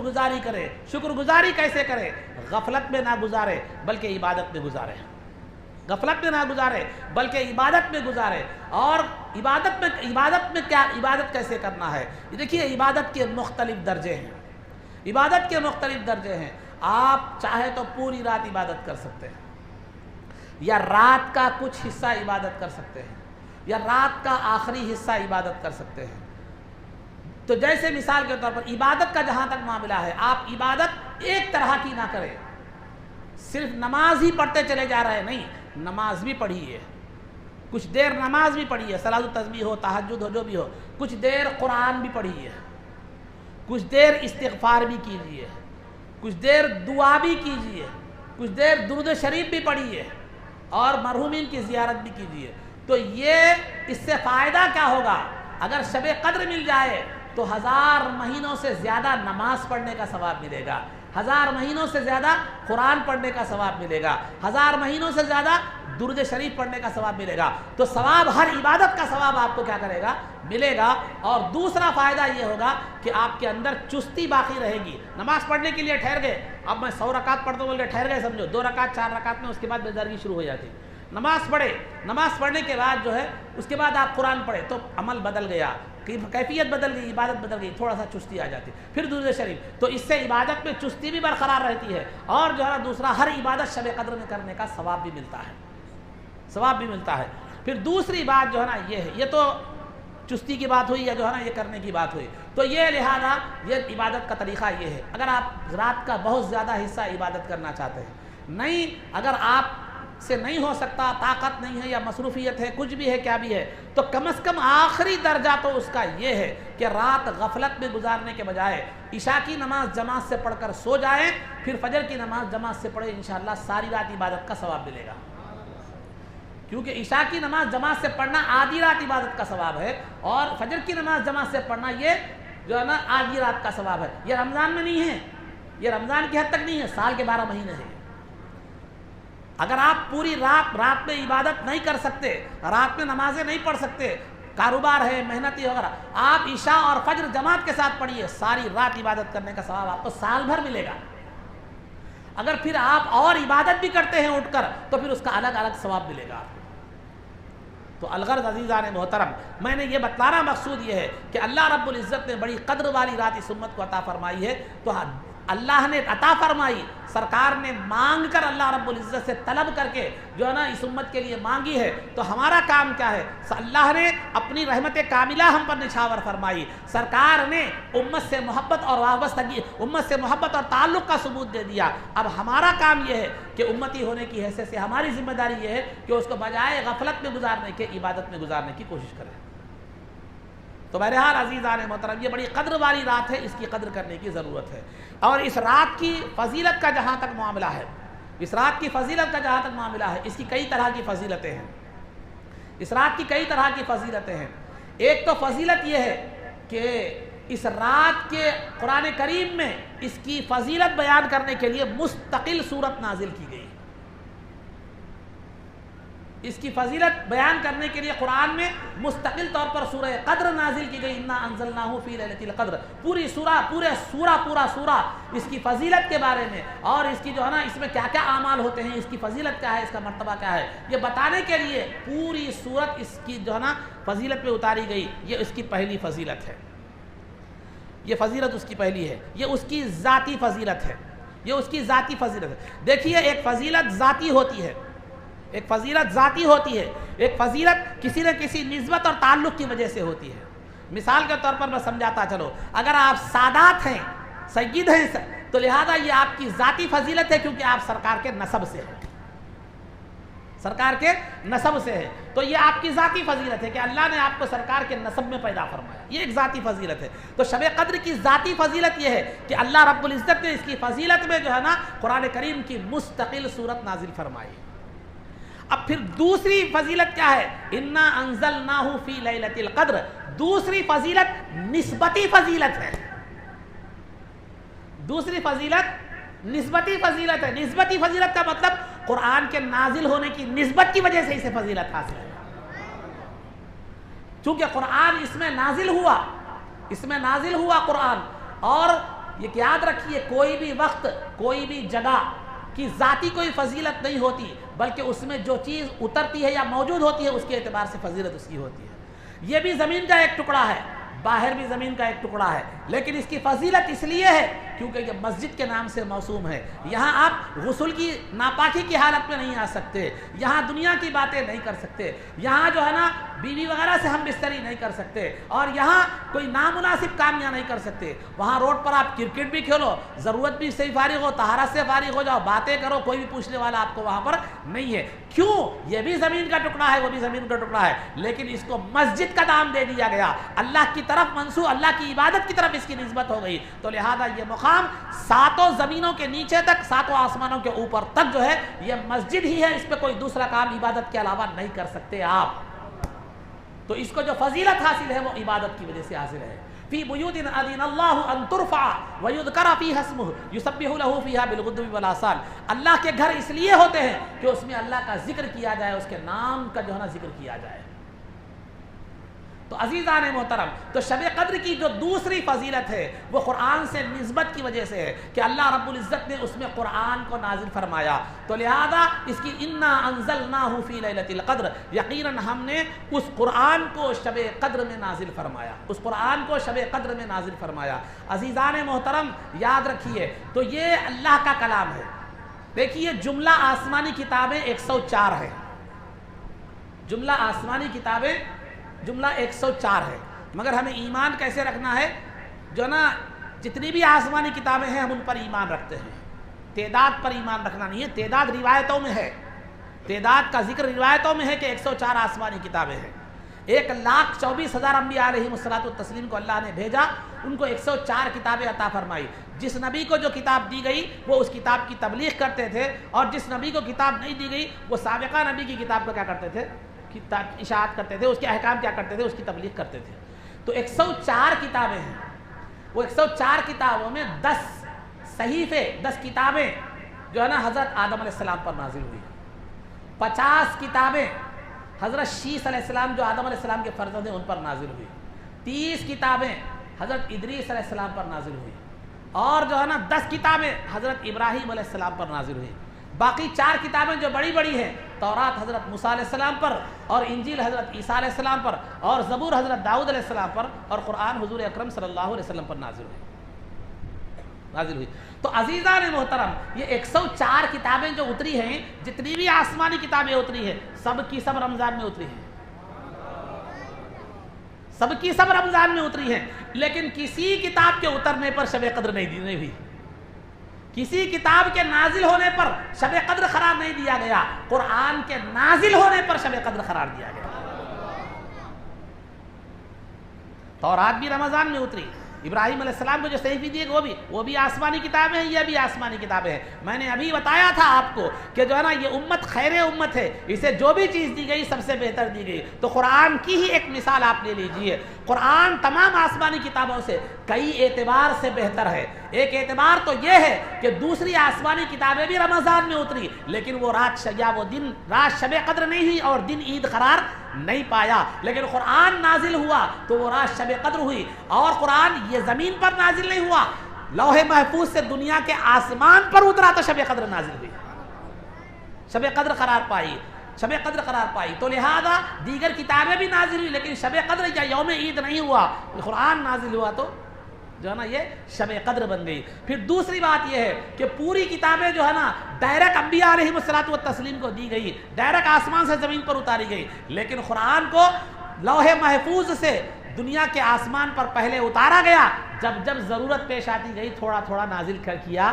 گزاری کیسے کرے، غفلت میں نہ گزارے بلکہ عبادت میں گزارے، اور عبادت کیسے کرنا ہے۔ دیکھیے عبادت کے مختلف درجے ہیں، آپ چاہے تو پوری رات عبادت کر سکتے ہیں، یا رات کا کچھ حصہ عبادت کر سکتے ہیں، یا رات کا آخری حصہ عبادت کر سکتے ہیں۔ تو جیسے مثال کے طور پر عبادت کا جہاں تک معاملہ ہے، آپ عبادت ایک طرح کی نہ کریں، صرف نماز ہی پڑھتے چلے جا رہے ہیں، نہیں، نماز بھی پڑھیے، کچھ دیر نماز بھی پڑھیے، صلاۃ التسبیح ہو، تہجد ہو، جو بھی ہو، کچھ دیر قرآن بھی پڑھیے، کچھ دیر استغفار بھی کیجیے، کچھ دیر دعا بھی کیجیے، کچھ دیر درود شریف بھی پڑھیے، اور مرحومین کی زیارت بھی کیجیے۔ تو یہ اس سے فائدہ کیا ہوگا، اگر شب قدر مل جائے تو 1000 مہینوں سے زیادہ نماز پڑھنے کا ثواب ملے گا، 1000 مہینوں سے زیادہ قرآن پڑھنے کا ثواب ملے گا، 1000 مہینوں سے زیادہ درود شریف پڑھنے کا ثواب ملے گا۔ تو ثواب، ہر عبادت کا ثواب آپ کو کیا کرے گا، ملے گا۔ اور دوسرا فائدہ یہ ہوگا کہ آپ کے اندر چستی باقی رہے گی۔ نماز پڑھنے کے لیے ٹھہر گئے، اب میں 100 رکعت پڑھتا ہوں بول کے ٹھہر گئے، سمجھو 2 رکعت 4 رکعت میں اس کے بعد بیدارگی شروع ہو جاتی۔ نماز پڑھنے کے بعد جو ہے اس کے بعد آپ قرآن پڑھے تو عمل بدل گیا، کیفیت بدل گئی، عبادت بدل گئی، تھوڑا سا چستی آ جاتی، پھر درود شریف، تو اس سے عبادت میں چستی بھی برقرار رہتی ہے، اور جو ہے نا دوسرا ہر عبادت شب قدر میں کرنے کا ثواب بھی ملتا ہے۔ پھر دوسری بات جو ہے نا یہ ہے، یہ تو چستی کی بات ہوئی یا جو ہے نا یہ کرنے کی بات ہوئی. تو یہ لہذا یہ عبادت کا طریقہ یہ ہے. اگر آپ رات کا بہت زیادہ حصہ عبادت کرنا چاہتے ہیں, نہیں اگر آپ سے نہیں ہو سکتا, طاقت نہیں ہے یا مصروفیت ہے, کچھ بھی ہے کیا بھی ہے, تو کم از کم آخری درجہ تو اس کا یہ ہے کہ رات غفلت میں گزارنے کے بجائے عشاء کی نماز جماعت سے پڑھ کر سو جائیں, پھر فجر کی نماز جماعت سے پڑھیں, انشاءاللہ ساری رات عبادت کا ثواب ملے گا. کیونکہ عشاء کی نماز جماعت سے پڑھنا آدھی رات عبادت کا ثواب ہے, اور فجر کی نماز جماعت سے پڑھنا یہ جو ہے نا آدھی رات کا ثواب ہے. یہ رمضان میں نہیں ہے, یہ رمضان کی حد تک نہیں ہے, سال کے 12 مہینے ہیں. اگر آپ پوری رات میں عبادت نہیں کر سکتے, رات میں نمازیں نہیں پڑھ سکتے, کاروبار ہے, محنتی وغیرہ, آپ عشاء اور فجر جماعت کے ساتھ پڑھیے, ساری رات عبادت کرنے کا ثواب آپ کو سال بھر ملے گا. اگر پھر آپ اور عبادت بھی کرتے ہیں اٹھ کر تو پھر اس کا الگ الگ ثواب ملے گا آپ کو. تو الغرض عزیزان محترم, میں نے یہ بتلانا مقصود یہ ہے کہ اللہ رب العزت نے بڑی قدر والی رات اس امت کو عطا فرمائی ہے. تو اللہ نے عطا فرمائی, سرکار نے مانگ کر اللہ رب العزت سے طلب کر کے جو ہے نا اس امت کے لیے مانگی ہے. تو ہمارا کام کیا ہے؟ اللہ نے اپنی رحمت کاملہ ہم پر نچھاور فرمائی, سرکار نے امت سے محبت اور وابستگی, امت سے محبت اور تعلق کا ثبوت دے دیا. اب ہمارا کام یہ ہے کہ امتی ہونے کی حیثیت سے ہماری ذمہ داری یہ ہے کہ اس کو بجائے غفلت میں گزارنے کے عبادت میں گزارنے کی کوشش کریں. تو بہرحال عزیزان محترم, یہ بڑی قدر والی رات ہے, اس کی قدر کرنے کی ضرورت ہے. اور اس رات کی فضیلت کا جہاں تک معاملہ ہے, اس رات کی فضیلت کا جہاں تک معاملہ ہے, اس کی کئی طرح کی فضیلتیں ہیں. اس رات کی کئی طرح کی فضیلتیں ہیں. ایک تو فضیلت یہ ہے کہ اس رات کے قرآن کریم میں اس کی فضیلت بیان کرنے کے لیے مستقل سورت نازل کی گئی. اس کی فضیلت بیان کرنے کے لیے قرآن میں مستقل طور پر سورہ قدر نازل کی گئی. انا انزلناہ فی لیلۃ القدر. پوری سورہ, پورا سورہ اس کی فضیلت کے بارے میں, اور اس کی جو ہے نا اس میں کیا کیا اعمال ہوتے ہیں, اس کی فضیلت کیا ہے, اس کا مرتبہ کیا ہے, یہ بتانے کے لیے پوری سورت اس کی جو ہے نا فضیلت میں اتاری گئی. یہ اس کی پہلی فضیلت ہے, یہ فضیلت اس کی پہلی ہے, یہ اس کی ذاتی فضیلت ہے, یہ اس کی ذاتی فضیلت ہے. دیکھیے, ایک فضیلت ذاتی ہوتی ہے, ایک فضیلت ذاتی ہوتی ہے, ایک فضیلت کسی نہ کسی نسبت اور تعلق کی وجہ سے ہوتی ہے. مثال کے طور پر میں سمجھاتا چلو, اگر آپ سادات ہیں, سید ہیں, تو لہذا یہ آپ کی ذاتی فضیلت ہے کیونکہ آپ سرکار کے نسب سے ہیں, سرکار کے نسب سے ہے. تو یہ آپ کی ذاتی فضیلت ہے کہ اللہ نے آپ کو سرکار کے نسب میں پیدا فرمایا, یہ ایک ذاتی فضیلت ہے. تو شب قدر کی ذاتی فضیلت یہ ہے کہ اللہ رب العزت نے اس کی فضیلت میں جو ہے نا قرآن کریم کی مستقل سورت نازل فرمائی. اب پھر دوسری فضیلت کیا ہے؟ انا انزلناہ فی لیلۃ القدر. دوسری فضیلت نسبتی فضیلت ہے, دوسری فضیلت نسبتی فضیلت ہے. نسبتی فضیلت کا مطلب قرآن کے نازل ہونے کی نسبت کی وجہ سے اسے فضیلت حاصل ہے. چونکہ قرآن اس میں نازل ہوا, اس میں نازل ہوا قرآن. اور یہ یاد رکھیے, کوئی بھی وقت, کوئی بھی جگہ کی ذاتی کوئی فضیلت نہیں ہوتی, بلکہ اس میں جو چیز اترتی ہے یا موجود ہوتی ہے اس کے اعتبار سے فضیلت اس کی ہوتی ہے. یہ بھی زمین کا ایک ٹکڑا ہے, باہر بھی زمین کا ایک ٹکڑا ہے, لیکن اس کی فضیلت اس لیے ہے کیونکہ یہ مسجد کے نام سے موسوم ہے. یہاں آپ غسل کی ناپاکی کی حالت میں نہیں آ سکتے, یہاں دنیا کی باتیں نہیں کر سکتے, یہاں جو ہے نا بیوی وغیرہ سے ہم بستری نہیں کر سکتے, اور یہاں کوئی نامناسب کام یہاں نہیں کر سکتے. وہاں روڈ پر آپ کرکٹ بھی کھیلو, ضرورت بھی سے فارغ ہو, طہارت سے فارغ ہو جاؤ, باتیں کرو, کوئی بھی پوچھنے والا آپ کو وہاں پر نہیں ہے. کیوں؟ یہ بھی زمین کا ٹکڑا ہے, وہ بھی زمین کا ٹکڑا ہے, لیکن اس کو مسجد کا نام دے دیا گیا, اللہ کی طرف منسوب, اللہ کی عبادت کی طرف اس کی نسبت ہو گئی. تو لہذا یہ مقام ساتوں زمینوں کے نیچے تک, ساتوں آسمانوں کے اوپر تک جو ہے یہ مسجد ہی ہے, اس پہ کوئی دوسرا کام عبادت کے علاوہ نہیں کر سکتے آپ. تو اس کو جو فضیلت حاصل ہے وہ عبادت کی وجہ سے حاصل ہے. فی بیوت اذن اللہ ان ترفع ویذکر فیہا اسمہ یسبح لہ فیہا بالغدو والآصال. اللہ کے گھر اس لیے ہوتے ہیں کہ اس میں اللہ کا ذکر کیا جائے, اس کے نام کا جو ہے نا ذکر کیا جائے. تو عزیزان محترم, تو شب قدر کی جو دوسری فضیلت ہے وہ قرآن سے نسبت کی وجہ سے ہے کہ اللہ رب العزت نے اس میں قرآن کو نازل فرمایا. تو لہذا اس کی انا انزلناہ فی لیلۃ القدر, یقیناً ہم نے اس قرآن کو شب قدر میں نازل فرمایا, اس قرآن کو شب قدر میں نازل فرمایا. عزیزان محترم یاد رکھیے, تو یہ اللہ کا کلام ہے. دیکھیے, جملہ آسمانی کتابیں 104 ہیں, جملہ آسمانی کتابیں جملہ 104 ہے، مگر ہمیں ایمان کیسے رکھنا ہے؟ جو نا جتنی بھی آسمانی کتابیں ہیں ہم ان پر ایمان رکھتے ہیں، تعداد پر ایمان رکھنا نہیں ہے۔ تعداد روایتوں میں ہے، تعداد کا ذکر روایتوں میں ہے کہ 104 آسمانی کتابیں ہیں۔ 1,24,000 انبیاء علیہم الصلوۃ والتسلیم کو اللہ نے بھیجا، ان کو 104 کتابیں عطا فرمائی۔ جس نبی کو جو کتاب دی گئی وہ اس کتاب کی تبلیغ کرتے تھے، اور جس نبی کو کتاب نہیں دی گئی وہ سابقہ نبی کی کتاب کو کیا کرتے تھے؟ اشاعت کرتے تھے، اس کے احکام کیا کرتے تھے؟ اس کی تبلیغ کرتے تھے۔ تو 104 کتابیں ہیں، وہ 104 کتابوں میں 10 صحیفے، 10 کتابیں جو ہے نا حضرت آدم علیہ السلام پر نازل ہوئی، 50 کتابیں حضرت شیس علیہ السلام جو آدم علیہ السلام کے فرزند ہیں ان پر نازل ہوئی، 30 کتابیں حضرت ادریس علیہ السلام پر نازل ہوئی، اور جو ہے نا 10 کتابیں حضرت ابراہیم علیہ السلام پر نازل ہوئی۔ باقی 4 کتابیں جو بڑی بڑی ہیں، تورات حضرت موسیٰ علیہ السلام پر، اور انجیل حضرت عیسیٰ علیہ السلام پر، اور زبور حضرت داؤد علیہ السلام پر، اور قرآن حضور اکرم صلی اللہ علیہ وسلم پر نازل ہوئی۔ تو عزیزان محترم، یہ 104 کتابیں جو اتری ہیں، جتنی بھی آسمانی کتابیں اتری ہیں، سب کی سب رمضان میں اتری ہیں، سب کی سب رمضان میں اتری ہیں، لیکن کسی کتاب کے اترنے پر شب قدر نہیں ہوئی، کسی کتاب کے نازل ہونے پر شب قدر قرار نہیں دیا گیا، قرآن کے نازل ہونے پر شب قدر قرار دیا گیا۔ تورات بھی رمضان میں اتری، ابراہیم علیہ السلام کو جو صحیفے دیے وہ بھی آسمانی کتابیں ہیں، یہ بھی آسمانی کتابیں ہیں۔ میں نے ابھی بتایا تھا آپ کو کہ جو ہے نا یہ امت خیر امت ہے، اسے جو بھی چیز دی گئی سب سے بہتر دی گئی۔ تو قرآن کی ہی ایک مثال آپ لے لیجئے، قرآن تمام آسمانی کتابوں سے کئی اعتبار سے بہتر ہے۔ ایک اعتبار تو یہ ہے کہ دوسری آسمانی کتابیں بھی رمضان میں اتری، لیکن وہ رات شب قدر نہیں ہوئی اور دن عید قرار نہیں پایا، لیکن قرآن نازل ہوا تو وہ رات شب قدر ہوئی۔ اور قرآن یہ زمین پر نازل نہیں ہوا، لوح محفوظ سے دنیا کے آسمان پر اترا تو شب قدر نازل ہوئی، شب قدر قرار پائی۔ تو لہذا دیگر کتابیں بھی نازل ہوئی، لیکن شب قدر یا یوم عید نہیں ہوا، قرآن نازل ہوا تو جو ہے نا یہ شب قدر بن گئی۔ پھر دوسری بات یہ ہے کہ پوری کتابیں جو ہے نا ڈائریکٹ انبیاء علیہم الصلوۃ والتسلیم کو دی گئی، ڈائریکٹ آسمان سے زمین پر اتاری گئی، لیکن قرآن کو لوح محفوظ سے دنیا کے آسمان پر پہلے اتارا گیا، جب ضرورت پیش آتی گئی تھوڑا تھوڑا نازل کیا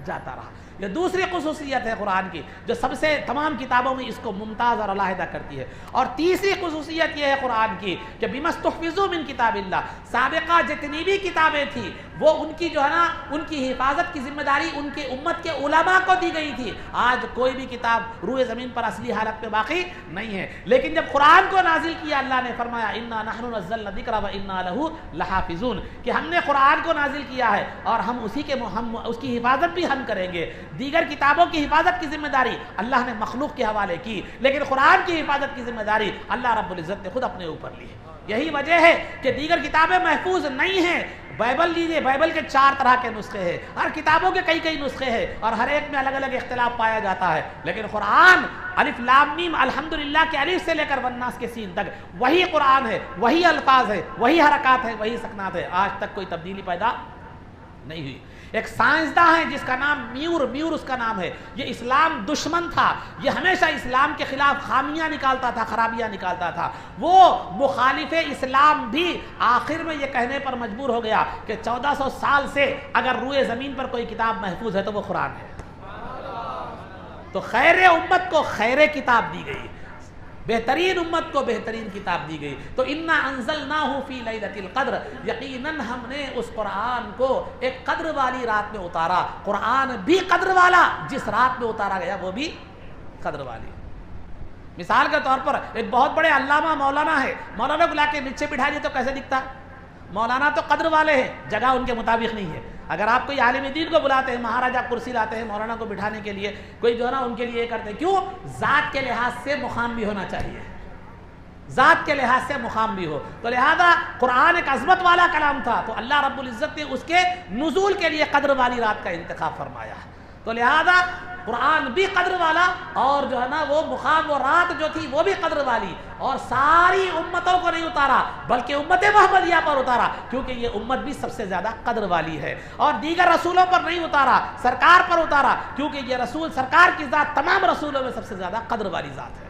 جاتا رہا۔ یہ دوسری خصوصیت ہے قرآن کی جو سب سے تمام کتابوں میں اس کو ممتاز اور علیحدہ کرتی ہے۔ اور تیسری خصوصیت یہ ہے قرآن کی کہ بِمَسْتُحْفِظُوا مِن کتاب اللہ، سابقہ جتنی بھی کتابیں تھیں وہ ان کی جو ہے نا ان کی حفاظت کی ذمہ داری ان کے امت کے علماء کو دی گئی تھی۔ آج کوئی بھی کتاب روئے زمین پر اصلی حالت میں باقی نہیں ہے، لیکن جب قرآن کو نازل کیا اللہ نے فرمایا اِنَّا نَحْنُ نَزَّلْنَا الذِّكْرَ وَإِنَّا لَهُ لَحَافِظُونَ، کہ ہم نے قرآن کو نازل کیا ہے اور ہم اس کی حفاظت بھی ہم کریں گے۔ دیگر کتابوں کی حفاظت کی ذمہ داری اللہ نے مخلوق کے حوالے کی، لیکن قرآن کی حفاظت کی ذمہ داری اللہ رب العزت نے خود اپنے اوپر لی ہے۔ یہی وجہ ہے کہ دیگر کتابیں محفوظ نہیں ہیں۔ بائبل لیجیے، بائبل کے 4 طرح کے نسخے ہیں، ہر کتابوں کے کئی نسخے ہیں اور ہر ایک میں الگ الگ اختلاف پایا جاتا ہے، لیکن قرآن الف لام میم الحمدللہ کے الف سے لے کر والناس کے سین تک وہی قرآن ہے، وہی الفاظ ہے، وہی حرکات ہے، وہی سکنات ہے، آج تک کوئی تبدیلی پیدا نہیں ہوئی۔ ایک سائنسداں ہے جس کا نام میور اس کا نام ہے، یہ اسلام دشمن تھا، یہ ہمیشہ اسلام کے خلاف خامیاں نکالتا تھا، خرابیاں نکالتا تھا۔ وہ مخالف اسلام بھی آخر میں یہ کہنے پر مجبور ہو گیا کہ 1400 سال سے اگر روئے زمین پر کوئی کتاب محفوظ ہے تو وہ قرآن ہے۔ تو خیر امت کو خیر کتاب دی گئی، بہترین امت کو بہترین کتاب دی گئی۔ تو انا انزلناہ فی لیلۃ القدر، یقیناً ہم نے اس قرآن کو ایک قدر والی رات میں اتارا۔ قرآن بھی قدر والا، جس رات میں اتارا گیا وہ بھی قدر والی۔ مثال کے طور پر ایک بہت بڑے علامہ مولانا ہے، مولانا کو لا کے نیچے بٹھا دیے تو کیسے دکھتا؟ مولانا تو قدر والے ہیں، جگہ ان کے مطابق نہیں ہے۔ اگر آپ کوئی عالم دین کو بلاتے ہیں، مہاراجہ کرسی لاتے ہیں مولانا کو بٹھانے کے لیے، کوئی جو ہے نا ان کے لیے یہ کرتے ہیں، کیوں؟ ذات کے لحاظ سے مقام بھی ہونا چاہیے، ذات کے لحاظ سے مقام بھی ہو۔ تو لہذا قرآن ایک عظمت والا کلام تھا، تو اللہ رب العزت نے اس کے نزول کے لیے قدر والی رات کا انتخاب فرمایا۔ تو لہذا قرآن بھی قدر والا، اور جو ہے نا وہ مقام وہ رات جو تھی وہ بھی قدر والی، اور ساری امتوں کو نہیں اتارا بلکہ امت محمدیہ پر اتارا، کیونکہ یہ امت بھی سب سے زیادہ قدر والی ہے۔ اور دیگر رسولوں پر نہیں اتارا، سرکار پر اتارا، کیونکہ یہ رسول سرکار کی ذات تمام رسولوں میں سب سے زیادہ قدر والی ذات ہے۔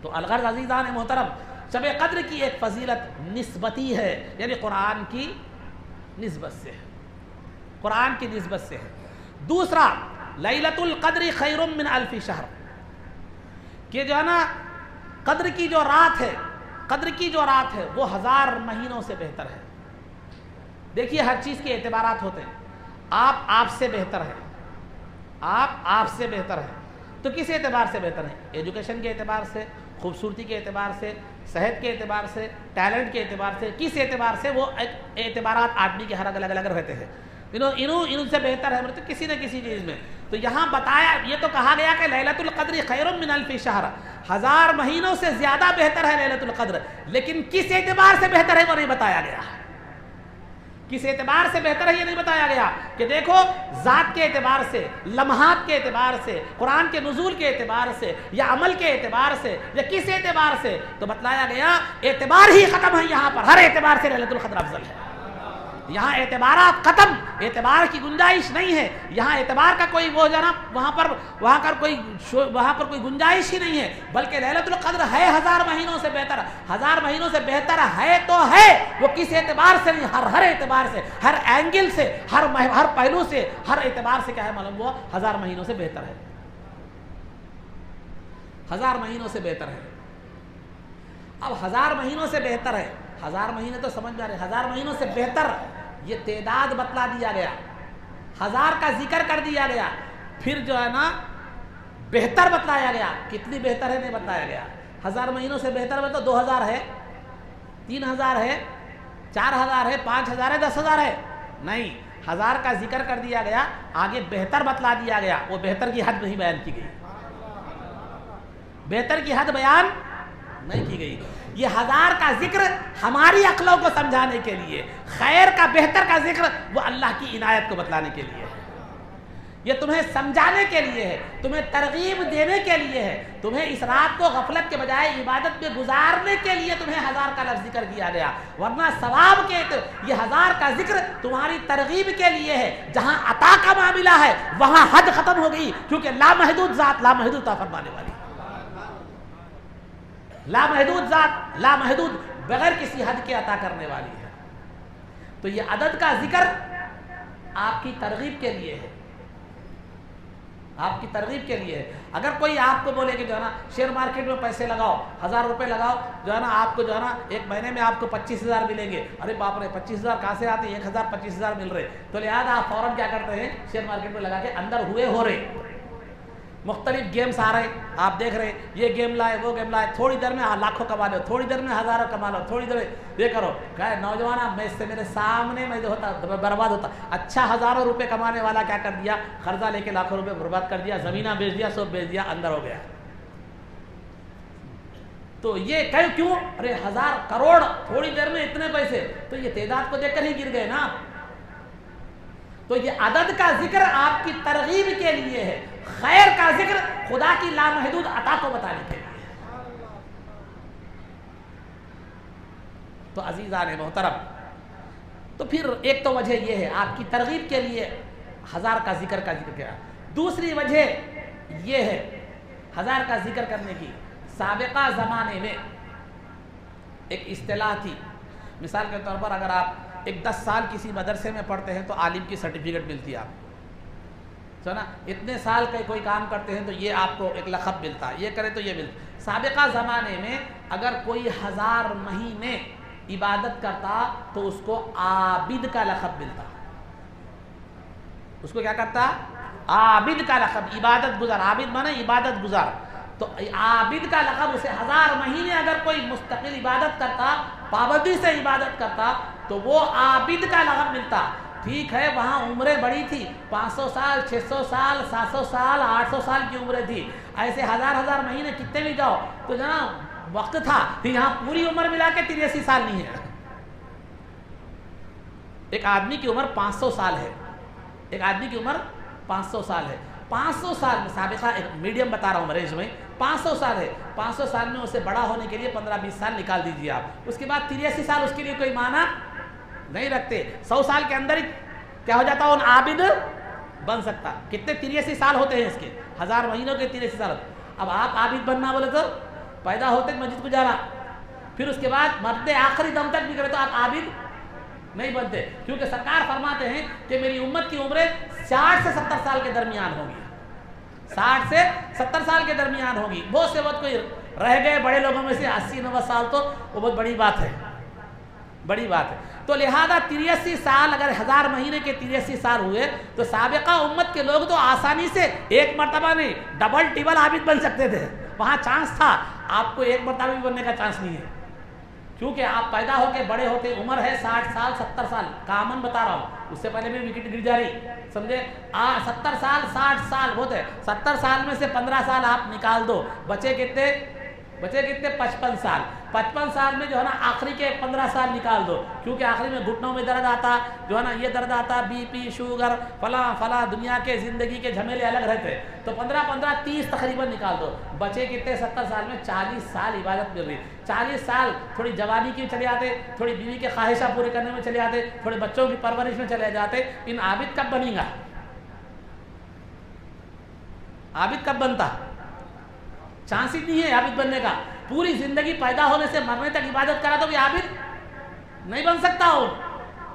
تو الغرض عزیزان محترم، شب قدر کی ایک فضیلت نسبتی ہے، یعنی قرآن کی نسبت سے ہے، قرآن کی نسبت سے ہے۔ دوسرا لیلۃ القدر خیر من الف شہر، کہ جو ہے نا قدر کی جو رات ہے، قدر کی جو رات ہے وہ 1000 مہینوں سے بہتر ہے۔ دیکھیے ہر چیز کے اعتبارات ہوتے ہیں، آپ سے بہتر ہے، آپ سے بہتر ہے، تو کس اعتبار سے بہتر ہے؟ ایجوکیشن کے اعتبار سے، خوبصورتی کے اعتبار سے، صحت کے اعتبار سے، ٹیلنٹ کے اعتبار سے، کس اعتبار سے؟ وہ اعتبارات آدمی کے ہر الگ الگ رہتے ہیں، انہوں سے بہتر ہے مطلب کسی نہ کسی چیز میں۔ تو یہاں بتایا، یہ تو کہا گیا کہ لیلۃ القدر خیر من الف شہر، 1000 مہینوں سے زیادہ بہتر ہے لیلۃ القدر، لیکن کس اعتبار سے بہتر ہے وہ نہیں بتایا گیا، کس اعتبار سے بہتر ہے یہ نہیں بتایا گیا، کہ دیکھو ذات کے اعتبار سے، لمحات کے اعتبار سے، قرآن کے نزول کے اعتبار سے، یا عمل کے اعتبار سے، یا کس اعتبار سے؟ تو بتلایا گیا اعتبار ہی ختم ہے یہاں پر، ہر اعتبار سے لیلۃ القدر افضل ہے، یہاں اعتبارات ختم، اعتبار کی گنجائش نہیں ہے، یہاں اعتبار کا کوئی وہ جناب وہاں پر کوئی گنجائش ہی نہیں ہے، بلکہ لیلۃ القدر ہے 1000 مہینوں سے بہتر، 1000 مہینوں سے بہتر ہے تو ہے، وہ کس اعتبار سے نہیں، ہر اعتبار سے، ہر اینگل سے، ہر پہلو سے، ہر اعتبار سے کیا ہے معلوم ہوا؟ 1000 مہینوں سے بہتر ہے، 1000 مہینوں سے بہتر ہے۔ اب 1000 مہینوں سے بہتر ہے، 1000 مہینے تو سمجھ میں آ رہے، 1000 مہینوں سے بہتر یہ تعداد بتلا دیا گیا، 1000 کا ذکر کر دیا گیا، پھر جو ہے نا بہتر بتلایا گیا، کتنی بہتر ہے نہیں بتلایا گیا۔ 1000 مہینوں سے بہتر میں تو 2000 ہے، 3000 ہے، 4000 ہے، 5000 ہے، 10000 ہے، نہیں، 1000 کا ذکر کر دیا گیا، آگے بہتر بتلا دیا گیا، وہ بہتر کی حد نہیں بیان کی گئی، بہتر کی حد بیان نہیں کی گئی۔ یہ 1000 کا ذکر ہماری عقلوں کو سمجھانے کے لیے، خیر کا بہتر کا ذکر وہ اللہ کی عنایت کو بتلانے کے لیے ہے، یہ تمہیں سمجھانے کے لیے ہے، تمہیں ترغیب دینے کے لیے ہے، تمہیں اس رات کو غفلت کے بجائے عبادت میں گزارنے کے لیے تمہیں 1000 کا لفظ ذکر کیا گیا، ورنہ ثواب کے یہ 1000 کا ذکر تمہاری ترغیب کے لیے ہے۔ جہاں عطا کا معاملہ ہے وہاں حد ختم ہو گئی، کیونکہ لامحدود ذات لامحدود عطا فرمانے والی، لامحدود ذات لامحدود بغیر کسی حد کے عطا کرنے والی ہے۔ تو یہ عدد کا ذکر آپ کی ترغیب کے لیے ہے، آپ کی ترغیب کے لیے ہے۔ اگر کوئی آپ کو بولے کہ جو ہے نا شیئر مارکیٹ میں پیسے لگاؤ، 1000 روپے لگاؤ، جو ہے نا آپ کو جو ہے نا ایک مہینے میں آپ کو 25000 ملیں گے، ارے باپ رے 25000 کہاں سے آتے، 1000 25000 مل رہے، تو لہٰذا آپ فوراً کیا کرتے ہیں، شیئر مارکیٹ میں لگا کے اندر ہوئے ہو رہے، مختلف گیمز آ رہے، آپ دیکھ رہے یہ گیم لائے وہ گیم لائے، تھوڑی دیر میں لاکھوں کما لو، تھوڑی دیر میں ہزاروں کما لو، تھوڑی دیر میں یہ کرو، کہا نوجوان میں اس سے میرے سامنے میں جو ہوتا برباد ہوتا، اچھا 1000 روپے کمانے والا کیا کر دیا، قرضہ لے کے لاکھوں روپے برباد کر دیا، زمینہ بیچ دیا، سب بیچ دیا، اندر ہو گیا۔ تو یہ کیوں؟ ارے 1000 کروڑ تھوڑی دیر میں اتنے پیسے، تو یہ تعداد کو دیکھ کر ہی گر گئے نا۔ تو یہ عدد کا ذکر آپ کی ترغیب کے لیے ہے، خیر کا ذکر خدا کی لامحدود عطا کو بتانے کے لیے۔ تو عزیزان محترم، تو پھر ایک تو وجہ یہ ہے آپ کی ترغیب کے لیے 1000 کا ذکر کیا۔ دوسری وجہ یہ ہے 1000 کا ذکر کرنے کی، سابقہ زمانے میں ایک اصطلاح تھی، مثال کے طور پر اگر آپ ایک 10 سال کسی مدرسے میں پڑھتے ہیں تو عالم کی سرٹیفکیٹ ملتی ہے آپ کو، نا اتنے سال کا کوئی کام کرتے ہیں تو یہ آپ کو ایک لقب ملتا ہے، یہ کرے تو یہ ملتا۔ سابقہ زمانے میں اگر کوئی 1000 مہینے عبادت کرتا تو اس کو عابد کا لقب ملتا، اس کو کیا کرتا؟ عابد کا لقب، عبادت گزار، عابد مانا عبادت گزار، تو عابد کا لقب اسے 1000 مہینے اگر کوئی مستقل عبادت کرتا، پابندی سے عبادت کرتا تو وہ عابد کا لقب ملتا۔ ٹھیک ہے وہاں عمریں بڑی تھی، 500 سال 600 سال 700 سال 800 سال کی عمریں تھی، ایسے 1000 مہینے کتنے بھی جاؤ تو جناب وقت تھا، یہاں پوری عمر ملا کے 83 سال نہیں ہے۔ ایک آدمی کی عمر 500 سال ہے، ایک آدمی کی عمر 500 سال ہے، 500 سال میں سابقہ ایک میڈیم بتا رہا ہوں رینج میں، 500 سال ہے، 500 سال میں اسے بڑا ہونے کے لیے 15-20 سال نکال دیجیے آپ، اس کے بعد 83 سال اس کے لیے کوئی معنی نہیں رکھتے، 100 سال کے اندر ہی کیا ہو جاتا ان عابد بن سکتا۔ کتنے 83 سال ہوتے ہیں اس کے، 1000 مہینوں کے 83 سال۔ اب آپ عابد بننا بولے تو پیدا ہوتے مسجد کو جانا، پھر اس کے بعد مرتے آخری دم تک بھی کرے تو آپ عابد نہیں بنتے، کیونکہ سرکار فرماتے ہیں کہ میری امت کی عمریں 60 سے 70 سال کے درمیان ہوں گی، 60 سے 70 سال کے درمیان ہوگی۔ بہت سے وقت کوئی رہ گئے بڑے لوگوں میں سے 80-90 سال، تو وہ بہت بڑی بات ہے، بڑی بات ہے۔ تو لہذا 83 سال، اگر 1000 مہینے کے 83 سال ہوئے تو سابقہ امت کے لوگ تو آسانی سے ایک مرتبہ نہیں ڈبل ٹیبل عابد بن سکتے تھے، وہاں چانس تھا۔ آپ کو ایک مرتبہ بھی بننے کا چانس نہیں ہے، کیونکہ آپ پیدا ہو کے بڑے ہوتے، عمر ہے 60 سال 70 سال، کامن بتا رہا ہوں، اس سے پہلے بھی وکٹ گر جا رہی، سمجھے؟ 70 سال 60 سال بہت ہے، 70 سال میں سے 15 سال آپ نکال دو، بچے کتنے 55 سال۔ 55 سال میں جو ہے نا آخری کے 15 سال نکال دو، کیونکہ آخری میں گھٹنوں میں درد آتا، جو ہے نا یہ درد آتا، بی پی شوگر فلاں فلاں، دنیا کے زندگی کے جھمیلے الگ رہتے، تو 15 30 تقریباً نکال دو، بچے کتنے 70 سال میں 40 سال عبادت مل رہی، 40 سال تھوڑی جوانی کی چلے آتے، تھوڑی بیوی کے خواہشات پورے کرنے میں چلے آتے، تھوڑے بچوں کی پرورش میں چلے جاتے۔ ان عابد کب بنیں گا؟ عابد کب بنتا؟ چانس ہی نہیں ہے عابد بننے کا۔ پوری زندگی پیدا ہونے سے مرنے تک عبادت کرا تو بھی عابد نہیں بن سکتا ہو۔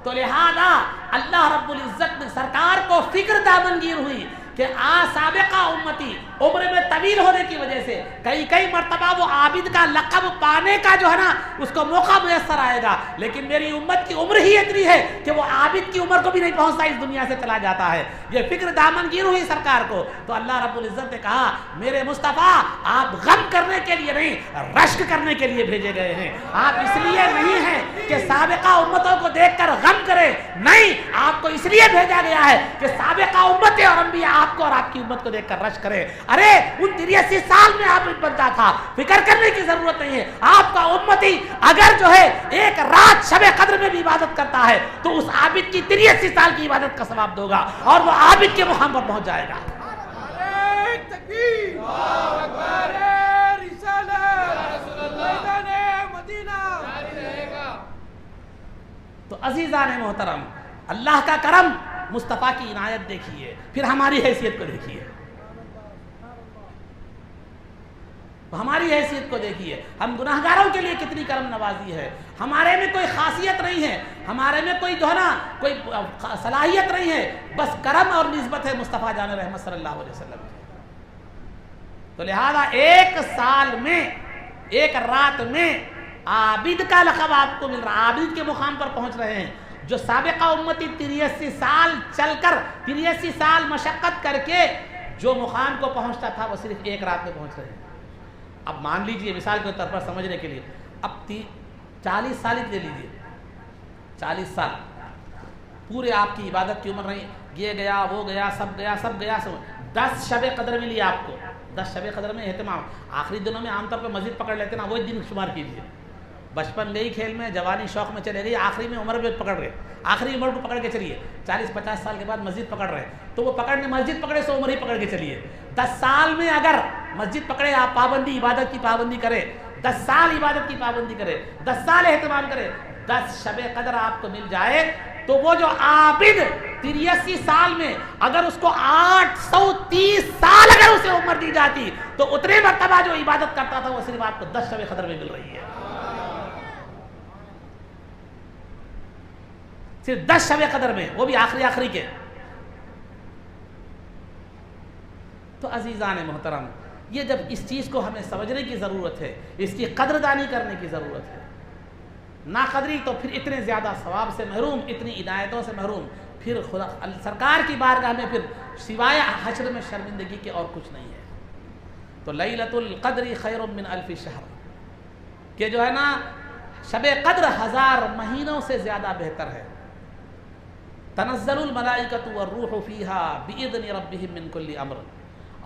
تو لہذا اللہ رب العزت نے سرکار کو فکر دامنگیر ہوئی کہ سابقہ امتی عمر میں طویل ہونے کی وجہ سے کئی مرتبہ وہ عابد کا لقب پانے کا جو ہے نا اس کو موقع میسر آئے گا، لیکن میری امت کی عمر ہی اتنی ہے کہ وہ عابد کی عمر کو بھی نہیں پہنچتا، اس دنیا سے چلا جاتا ہے۔ یہ فکر دامنگیر ہوئی سرکار کو، تو اللہ رب العزت نے کہا میرے مصطفیٰ آپ غم کرنے کے لیے نہیں، رشک کرنے کے لیے بھیجے گئے ہیں۔ آپ اس لیے نہیں ہیں کہ سابقہ امتوں کو دیکھ کر غم کرے، نہیں، آپ کو اس لیے بھیجا گیا ہے کہ سابقہ امتیں اور انبیاء آپ کو اور آپ کی امت کو دیکھ کر رشک کرے۔ ارے ان 83 سال میں آپ بنتا تھا، فکر کرنے کی ضرورت نہیں ہے۔ آپ کا امتی اگر جو ہے ایک رات شب قدر میں بھی عبادت کرتا ہے تو اس عابد کی 83 سال کی عبادت کا ثواب دو گا اور وہ عابد کے مقام پر پہنچ جائے گا۔ تو عزیزان محترم، اللہ کا کرم، مصطفیٰ کی عنایت دیکھیے، پھر ہماری حیثیت کو دیکھیے، ہماری حیثیت کو دیکھیے، ہم گناہگاروں کے لیے کتنی کرم نوازی ہے۔ ہمارے میں کوئی خاصیت نہیں ہے، ہمارے میں کوئی جو ہے نا کوئی صلاحیت نہیں ہے، بس کرم اور نسبت ہے مصطفیٰ جان رحمت صلی اللہ علیہ وسلم کی۔ تو لہذا ایک سال میں، ایک رات میں عابد کا لقب آپ کو مل رہا، عابد کے مقام پر پہنچ رہے ہیں۔ جو سابقہ امتی 83 سال چل کر، 83 سال مشقت کر کے جو مقام کو پہنچتا تھا وہ صرف ایک رات میں پہنچ رہے ہیں۔ اب مان لیجئے مثال کے طور پر سمجھنے کے لیے، اب 40 سال ہی لے لیجئے، 40 سال پورے آپ کی عبادت کی عمر نہیں، یہ گیا وہ گیا سب گیا سب گیا سب، 10 شب قدر ملی آپ کو، 10 شب قدر میں اہتمام، آخری دنوں میں عام طور پہ مسجد پکڑ لیتے نا، وہی دن شمار کیجئے، بچپن گئی کھیل میں، جوانی شوق میں چلے گئی، آخری میں عمر بھی پکڑ رہے، آخری عمر کو پکڑ کے چلیے، 40-50 سال کے بعد مسجد پکڑ رہے، تو وہ پکڑنے مسجد پکڑے سو عمر ہی پکڑ کے چلیے۔ 10 سال میں اگر مسجد پکڑے، آپ پابندی عبادت کی پابندی کرے، 10 سال عبادت کی پابندی کرے، 10 سال اہتمام کرے، 10 شب قدر آپ کو مل جائے، تو وہ جو عابد 83 سال میں اگر اس کو 830 سال اگر اسے عمر دی جاتی تو اتنے مرتبہ جو عبادت کرتا تھا وہ صرف آپ کو 10 شب قدر میں مل رہی ہے، صرف 10 شب قدر میں، وہ بھی آخری کے۔ تو عزیزان محترم، یہ جب اس چیز کو ہمیں سمجھنے کی ضرورت ہے، اس کی قدردانی کرنے کی ضرورت ہے، ناقدری تو پھر اتنے زیادہ ثواب سے محروم، اتنی عنایتوں سے محروم، پھر خدا سرکار کی بارگاہ میں پھر سوائے حشر میں شرمندگی کے اور کچھ نہیں ہے۔ تو لیلۃ القدر خیر من الف شہر، کہ جو ہے نا شب قدر 1000 مہینوں سے زیادہ بہتر ہے۔ تنزل الملائکۃ والروح فیہا باذن ربہم من کل امر،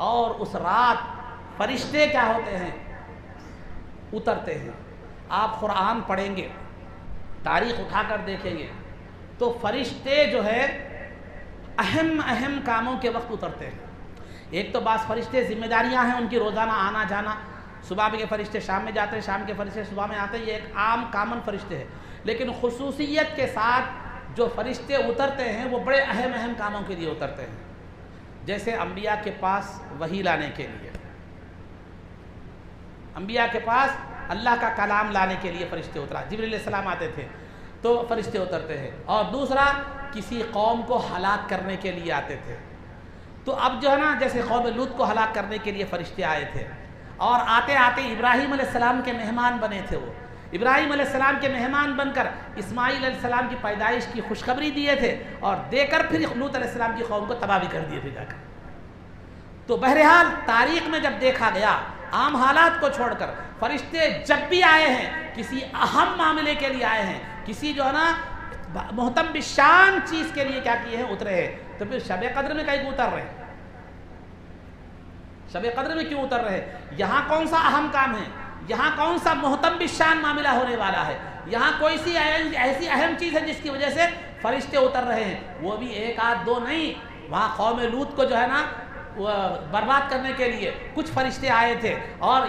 اور اس رات فرشتے کیا ہوتے ہیں؟ اترتے ہیں۔ آپ قرآن پڑھیں گے، تاریخ اٹھا کر دیکھیں گے تو فرشتے جو ہے اہم کاموں کے وقت اترتے ہیں۔ ایک تو بعض فرشتے ذمہ داریاں ہیں ان کی روزانہ آنا جانا، صبح کے فرشتے شام میں جاتے ہیں، شام کے فرشتے صبح میں آتے ہیں، یہ ایک عام کامن فرشتے ہیں۔ لیکن خصوصیت کے ساتھ جو فرشتے اترتے ہیں وہ بڑے اہم کاموں کے لیے اترتے ہیں، جیسے انبیاء کے پاس وحی لانے کے لیے، انبیاء کے پاس اللہ کا کلام لانے کے لیے فرشتے اترا، جبریل علیہ السلام آتے تھے تو فرشتے اترتے ہیں، اور دوسرا کسی قوم کو ہلاک کرنے کے لیے آتے تھے۔ تو اب جو ہے نا جیسے قوم لوط کو ہلاک کرنے کے لیے فرشتے آئے تھے، اور آتے آتے ابراہیم علیہ السلام کے مہمان بنے تھے، وہ ابراہیم علیہ السلام کے مہمان بن کر اسماعیل علیہ السلام کی پیدائش کی خوشخبری دیے تھے، اور دے کر پھر لوط علیہ السلام کی قوم کو تباہ بھی کر دیے تھے جا کر۔ تو بہرحال تاریخ میں جب دیکھا گیا، عام حالات کو چھوڑ کر فرشتے جب بھی آئے ہیں کسی اہم معاملے کے لیے آئے ہیں، کسی جو ہے نا محتم بشان چیز کے لیے کیا کیے ہیں، اترے ہیں، تو پھر شب قدر میں کہیں اتر رہے ہیں؟ شب قدر میں کیوں اتر رہے ہیں؟ یہاں کون سا اہم کام ہے؟ یہاں کون سا محتم بشان معاملہ ہونے والا ہے؟ یہاں کوئی سی ایسی اہم چیز ہے جس کی وجہ سے فرشتے اتر رہے ہیں؟ وہ بھی ایک آدھ دو نہیں، وہاں قوم لوط کو جو ہے نا برباد کرنے کے لیے کچھ فرشتے آئے تھے، اور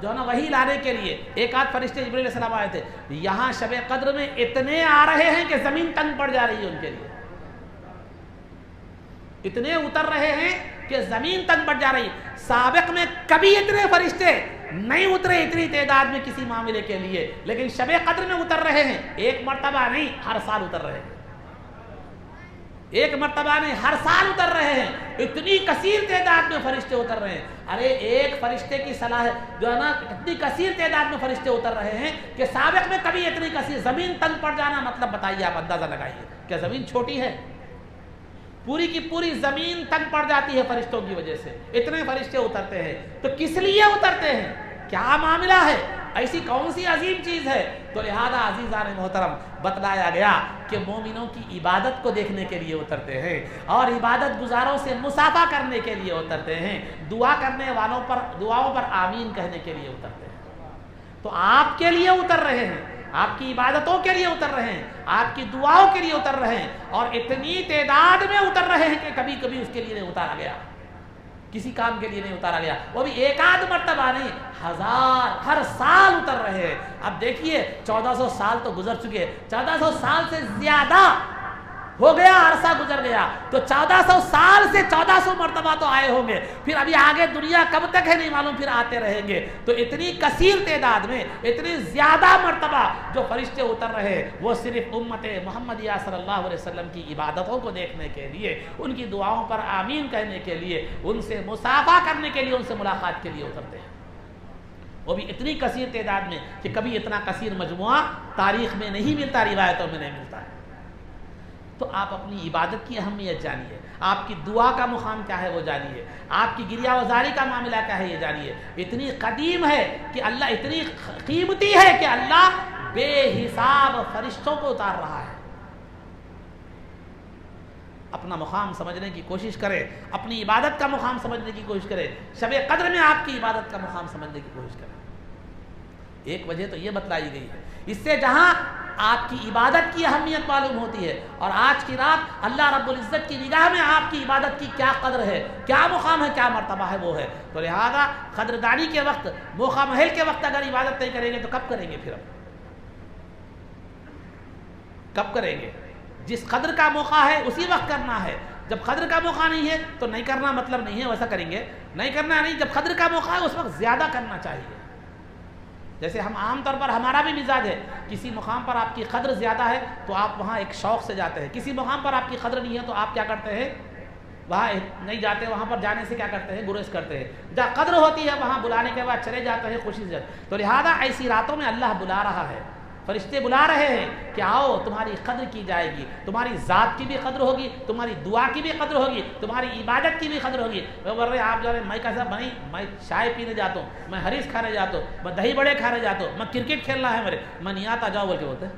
جو ہے نا وہی لانے کے لیے ایک آدھ فرشتے جبریل علیہ السلام آئے تھے۔ یہاں شب قدر میں اتنے آ رہے ہیں کہ زمین تنگ پڑ جا رہی ہے ان کے لیے، اتنے اتر رہے ہیں کہ زمین تنگ پڑ جا رہی ہے۔ سابق میں کبھی اتنے فرشتے نہیں اترے اتنی تعداد میں کسی معاملے کے لیے، لیکن شب قدر میں اتر رہے ہیں، ایک مرتبہ نہیں ہر سال اتر رہے ہیں، ایک مرتبہ نہیں ہر سال اتر رہے ہیں، اتنی کثیر تعداد میں فرشتے اتر رہے ہیں۔ ارے ایک فرشتے کی صلاحیت جو ہے نا اتنی کثیر تعداد میں فرشتے اتر رہے ہیں کہ سابق میں کبھی اتنی کثیر، زمین تنگ پڑ جانا مطلب بتائیے، آپ اندازہ لگائیے، کیا زمین چھوٹی ہے؟ پوری کی پوری زمین تنگ پڑ جاتی ہے فرشتوں کی وجہ سے، اتنے فرشتے اترتے ہیں۔ تو کس لیے اترتے ہیں؟ کیا معاملہ ہے؟ ایسی کون سی عظیم چیز ہے؟ تو لہذا عزیزان محترم بتلایا گیا کہ مومنوں کی عبادت کو دیکھنے کے لیے اترتے ہیں، اور عبادت گزاروں سے مصافحہ کرنے کے لیے اترتے ہیں، دعا کرنے والوں پر دعاؤں پر آمین کہنے کے لیے اترتے ہیں۔ تو آپ کے لیے اتر رہے ہیں، آپ کی عبادتوں کے لیے اتر رہے ہیں، آپ کی دعاؤں کے لیے اتر رہے ہیں، اور اتنی تعداد میں اتر رہے ہیں کہ کبھی کبھی اس کے لیے نہیں اتارا گیا، کسی کام کے لیے نہیں اتارا گیا، وہ بھی ایک آدھ مرتبہ نہیں، ہزار ہر سال اتر رہے ہیں۔ اب دیکھیے 1400 سال تو گزر چکے، 1400 سال سے زیادہ ہو گیا، عرصہ گزر گیا، تو 1400 سال سے 1400 مرتبہ تو آئے ہوں گے، پھر ابھی آگے دنیا کب تک ہے نہیں معلوم، پھر آتے رہیں گے۔ تو اتنی کثیر تعداد میں اتنی زیادہ مرتبہ جو فرشتے اتر رہے ہیں، وہ صرف امت محمدیہ صلی اللہ علیہ وسلم کی عبادتوں کو دیکھنے کے لیے، ان کی دعاؤں پر آمین کہنے کے لیے، ان سے مصافحہ کرنے کے لیے، ان سے ملاقات کے لیے اترتے ہیں، وہ بھی اتنی کثیر تعداد میں کہ کبھی اتنا کثیر مجموعہ تاریخ میں نہیں ملتا، روایتوں میں نہیں ملتا ہے۔ تو آپ اپنی عبادت کی اہمیت جانیے، آپ کی دعا کا مقام کیا ہے وہ جانیے، آپ کی گریہ وزاری کا معاملہ کیا ہے یہ جانیے۔ اتنی قدیم ہے کہ اللہ، اتنی قیمتی ہے کہ اللہ بے حساب فرشتوں کو اتار رہا ہے۔ اپنا مقام سمجھنے کی کوشش کرے، اپنی عبادت کا مقام سمجھنے کی کوشش کرے، شب قدر میں آپ کی عبادت کا مقام سمجھنے کی کوشش کرے۔ ایک وجہ تو یہ بتلائی گئی ہے، اس سے جہاں آپ کی عبادت کی اہمیت معلوم ہوتی ہے، اور آج کی رات اللہ رب العزت کی نگاہ میں آپ کی عبادت کی کیا قدر ہے، کیا مقام ہے، کیا مرتبہ ہے، وہ ہے۔ تو لہذا قدردانی کے وقت، موقع محل کے وقت اگر عبادت نہیں کریں گے تو کب کریں گے؟ پھر کب کریں گے؟ جس قدر کا موقع ہے اسی وقت کرنا ہے، جب قدر کا موقع نہیں ہے تو نہیں کرنا مطلب نہیں ہے ویسا کریں گے، نہیں کرنا نہیں، جب قدر کا موقع ہے اس وقت زیادہ کرنا چاہیے۔ جیسے ہم عام طور پر ہمارا بھی مزاج ہے، کسی مقام پر آپ کی قدر زیادہ ہے تو آپ وہاں ایک شوق سے جاتے ہیں، کسی مقام پر آپ کی قدر نہیں ہے تو آپ کیا کرتے ہیں؟ وہاں نہیں جاتے، وہاں پر جانے سے کیا کرتے ہیں؟ گریز کرتے ہیں۔ جہاں قدر ہوتی ہے وہاں بلانے کے بعد چلے جاتے ہیں خوشی سے۔ تو لہذا ایسی راتوں میں اللہ بلا رہا ہے، فرشتے بلا رہے ہیں کہ آؤ تمہاری قدر کی جائے گی، تمہاری ذات کی بھی قدر ہوگی، تمہاری دعا کی بھی قدر ہوگی، تمہاری عبادت کی بھی قدر ہوگی۔ وہ بول رہے آپ جو ہے میں کیسا بنی، میں چائے پینے جاتا ہوں، میں حریص کھانے جاتا ہوں، میں دہی بڑے کھانے جاتا ہوں، میں کرکٹ کھیلنا ہے میرے، میں نہیں آتا جاؤ بول کے بولتے ہیں۔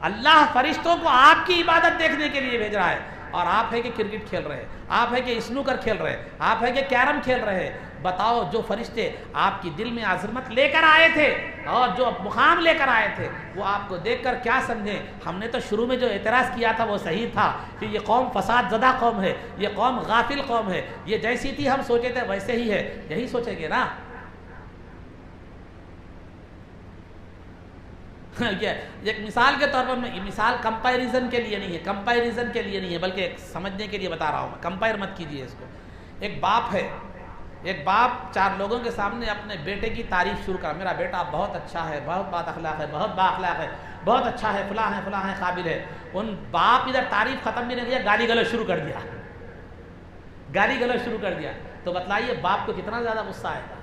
اللہ فرشتوں کو آپ کی عبادت دیکھنے کے لیے بھیج رہا ہے، اور آپ ہے کہ کرکٹ کھیل رہے ہیں، آپ ہے کہ اسنوکر کھیل رہے ہیں، آپ ہے کہ کیرم کھیل رہے ہیں۔ بتاؤ جو فرشتے آپ کی دل میں عظمت لے کر آئے تھے اور جو مقام لے کر آئے تھے وہ آپ کو دیکھ کر کیا سمجھیں؟ ہم نے تو شروع میں جو اعتراض کیا تھا وہ صحیح تھا کہ یہ قوم فساد زدہ قوم ہے، یہ قوم غافل قوم ہے، یہ جیسی تھی ہم سوچے تھے ویسے ہی ہے، یہی سوچیں گے نا۔ ایک مثال کے طور پر میں، مثال کمپیریزن کے لیے نہیں ہے، کمپیریزن کے لیے نہیں ہے، بلکہ ایک سمجھنے کے لیے بتا رہا ہوں میں، کمپیئر مت کیجیے اس کو۔ ایک باپ ہے، ایک باپ 4 لوگوں کے سامنے اپنے بیٹے کی تعریف شروع کر، میرا بیٹا بہت اچھا ہے، بہت با اخلاق ہے، بہت با اخلاق ہے، بہت اچھا ہے، فلاں ہے، قابل ہے۔ ان باپ ادھر تعریف ختم بھی نہیں کیا، گالی گلوچ شروع کر دیا، گالی گلوچ شروع کر دیا۔ تو بتلائیے باپ کو کتنا زیادہ غصہ آئے گا،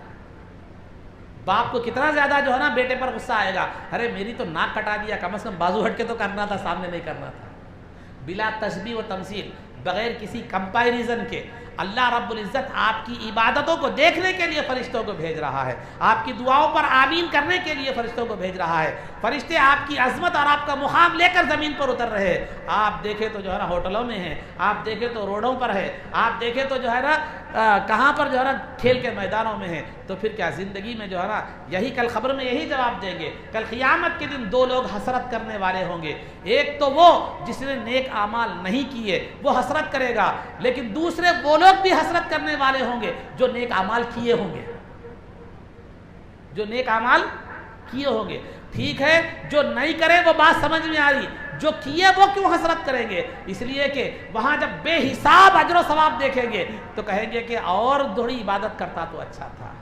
باپ کو کتنا زیادہ جو ہے نا بیٹے پر غصہ آئے گا۔ ارے میری تو ناک کٹا دیا، کم از کم بازو ہٹ کے تو کرنا تھا، سامنے نہیں کرنا تھا۔ بلا تشبیہ و تمثیل، بغیر کسی کمپیریزن کے اللہ رب العزت آپ کی عبادتوں کو دیکھنے کے لیے فرشتوں کو بھیج رہا ہے، آپ کی دعاؤں پر آمین کرنے کے لیے فرشتوں کو بھیج رہا ہے۔ فرشتے آپ کی عظمت اور آپ کا مقام لے کر زمین پر اتر رہے ہیں۔ آپ دیکھیں تو جو ہے نا ہوٹلوں میں ہیں، آپ دیکھیں تو روڈوں پر ہے، آپ دیکھیں تو جو ہے نا کہاں پر جو ہے نا کھیل کے میدانوں میں ہیں۔ تو پھر کیا زندگی میں جو ہے نا یہی کل خبر میں یہی جواب دیں گے۔ کل قیامت کے دن 2 لوگ حسرت کرنے والے ہوں گے، ایک تو وہ جس نے نیک اعمال نہیں کیے وہ حسرت کرے گا، لیکن دوسرے وہ لوگ بھی حسرت کرنے والے ہوں گے جو نیک اعمال کیے ہوں گے، جو نیک اعمال کیے ہوں گے۔ ٹھیک ہے، جو نہیں کرے وہ بات سمجھ میں آ رہی، جو کیے وہ کیوں حسرت کریں گے؟ اس لیے کہ وہاں جب بے حساب اجر و ثواب دیکھیں گے تو کہیں گے کہ اور تھوڑی عبادت کرتا تو اچھا تھا،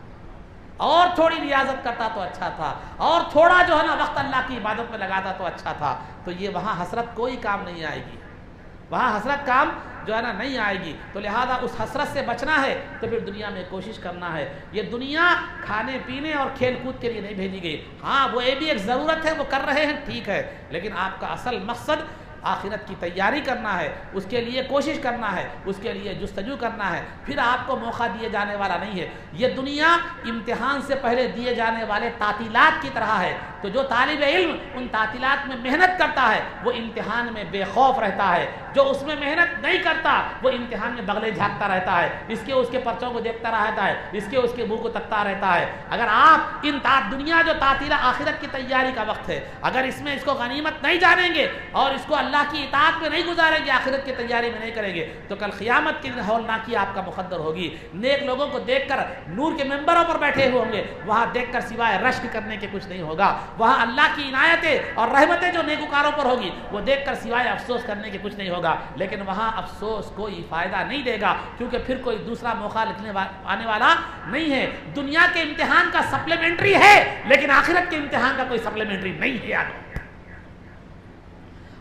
اور تھوڑی ریاضت کرتا تو اچھا تھا، اور تھوڑا جو ہے نا وقت اللہ کی عبادت میں لگاتا تو اچھا تھا۔ تو یہ وہاں حسرت کوئی کام نہیں آئے گی، وہاں حسرت کام جو ہے نا نہیں آئے گی۔ تو لہذا اس حسرت سے بچنا ہے تو پھر دنیا میں کوشش کرنا ہے۔ یہ دنیا کھانے پینے اور کھیل کود کے لیے نہیں بھیجی گئی۔ ہاں وہ یہ بھی ایک ضرورت ہے، وہ کر رہے ہیں، ٹھیک ہے، لیکن آپ کا اصل مقصد آخرت کی تیاری کرنا ہے، اس کے لیے کوشش کرنا ہے، اس کے لیے جستجو کرنا ہے۔ پھر آپ کو موقع دیے جانے والا نہیں ہے۔ یہ دنیا امتحان سے پہلے دیے جانے والے تعطیلات کی طرح ہے۔ تو جو طالب علم ان تعطیلات میں محنت کرتا ہے وہ امتحان میں بے خوف رہتا ہے، جو اس میں محنت نہیں کرتا وہ امتحان میں بغلے جھانکتا رہتا ہے، اس کے پرچوں کو دیکھتا رہتا ہے، اس کے منہ کو تکتا رہتا ہے۔ اگر آپ دنیا جو تعطیل آخرت کی تیاری کا وقت ہے، اگر اس میں اس کو غنیمت نہیں جانیں گے اور اس کو اللہ کی اطاعت میں نہیں گزاریں گے، آخرت کی تیاری میں نہیں کریں گے، تو کل قیامت کے دن ہولناکی آپ کا مقدر ہوگی۔ نیک لوگوں کو دیکھ کر نور کے ممبروں پر بیٹھے ہوئے ہوں گے، وہاں دیکھ کر سوائے رشک کرنے کے کچھ نہیں ہوگا۔ وہاں اللہ کی عنایتیں اور رحمتیں جو نیکوکاروں پر ہوگی وہ دیکھ کر سوائے افسوس کرنے کے کچھ نہیں ہوگا۔ لیکن وہاں افسوس کوئی فائدہ نہیں دے گا، کیونکہ پھر کوئی دوسرا موقع آنے والا نہیں ہے۔ دنیا کے امتحان کا سپلیمنٹری ہے، لیکن آخرت کے امتحان کا کوئی سپلیمنٹری نہیں ہے۔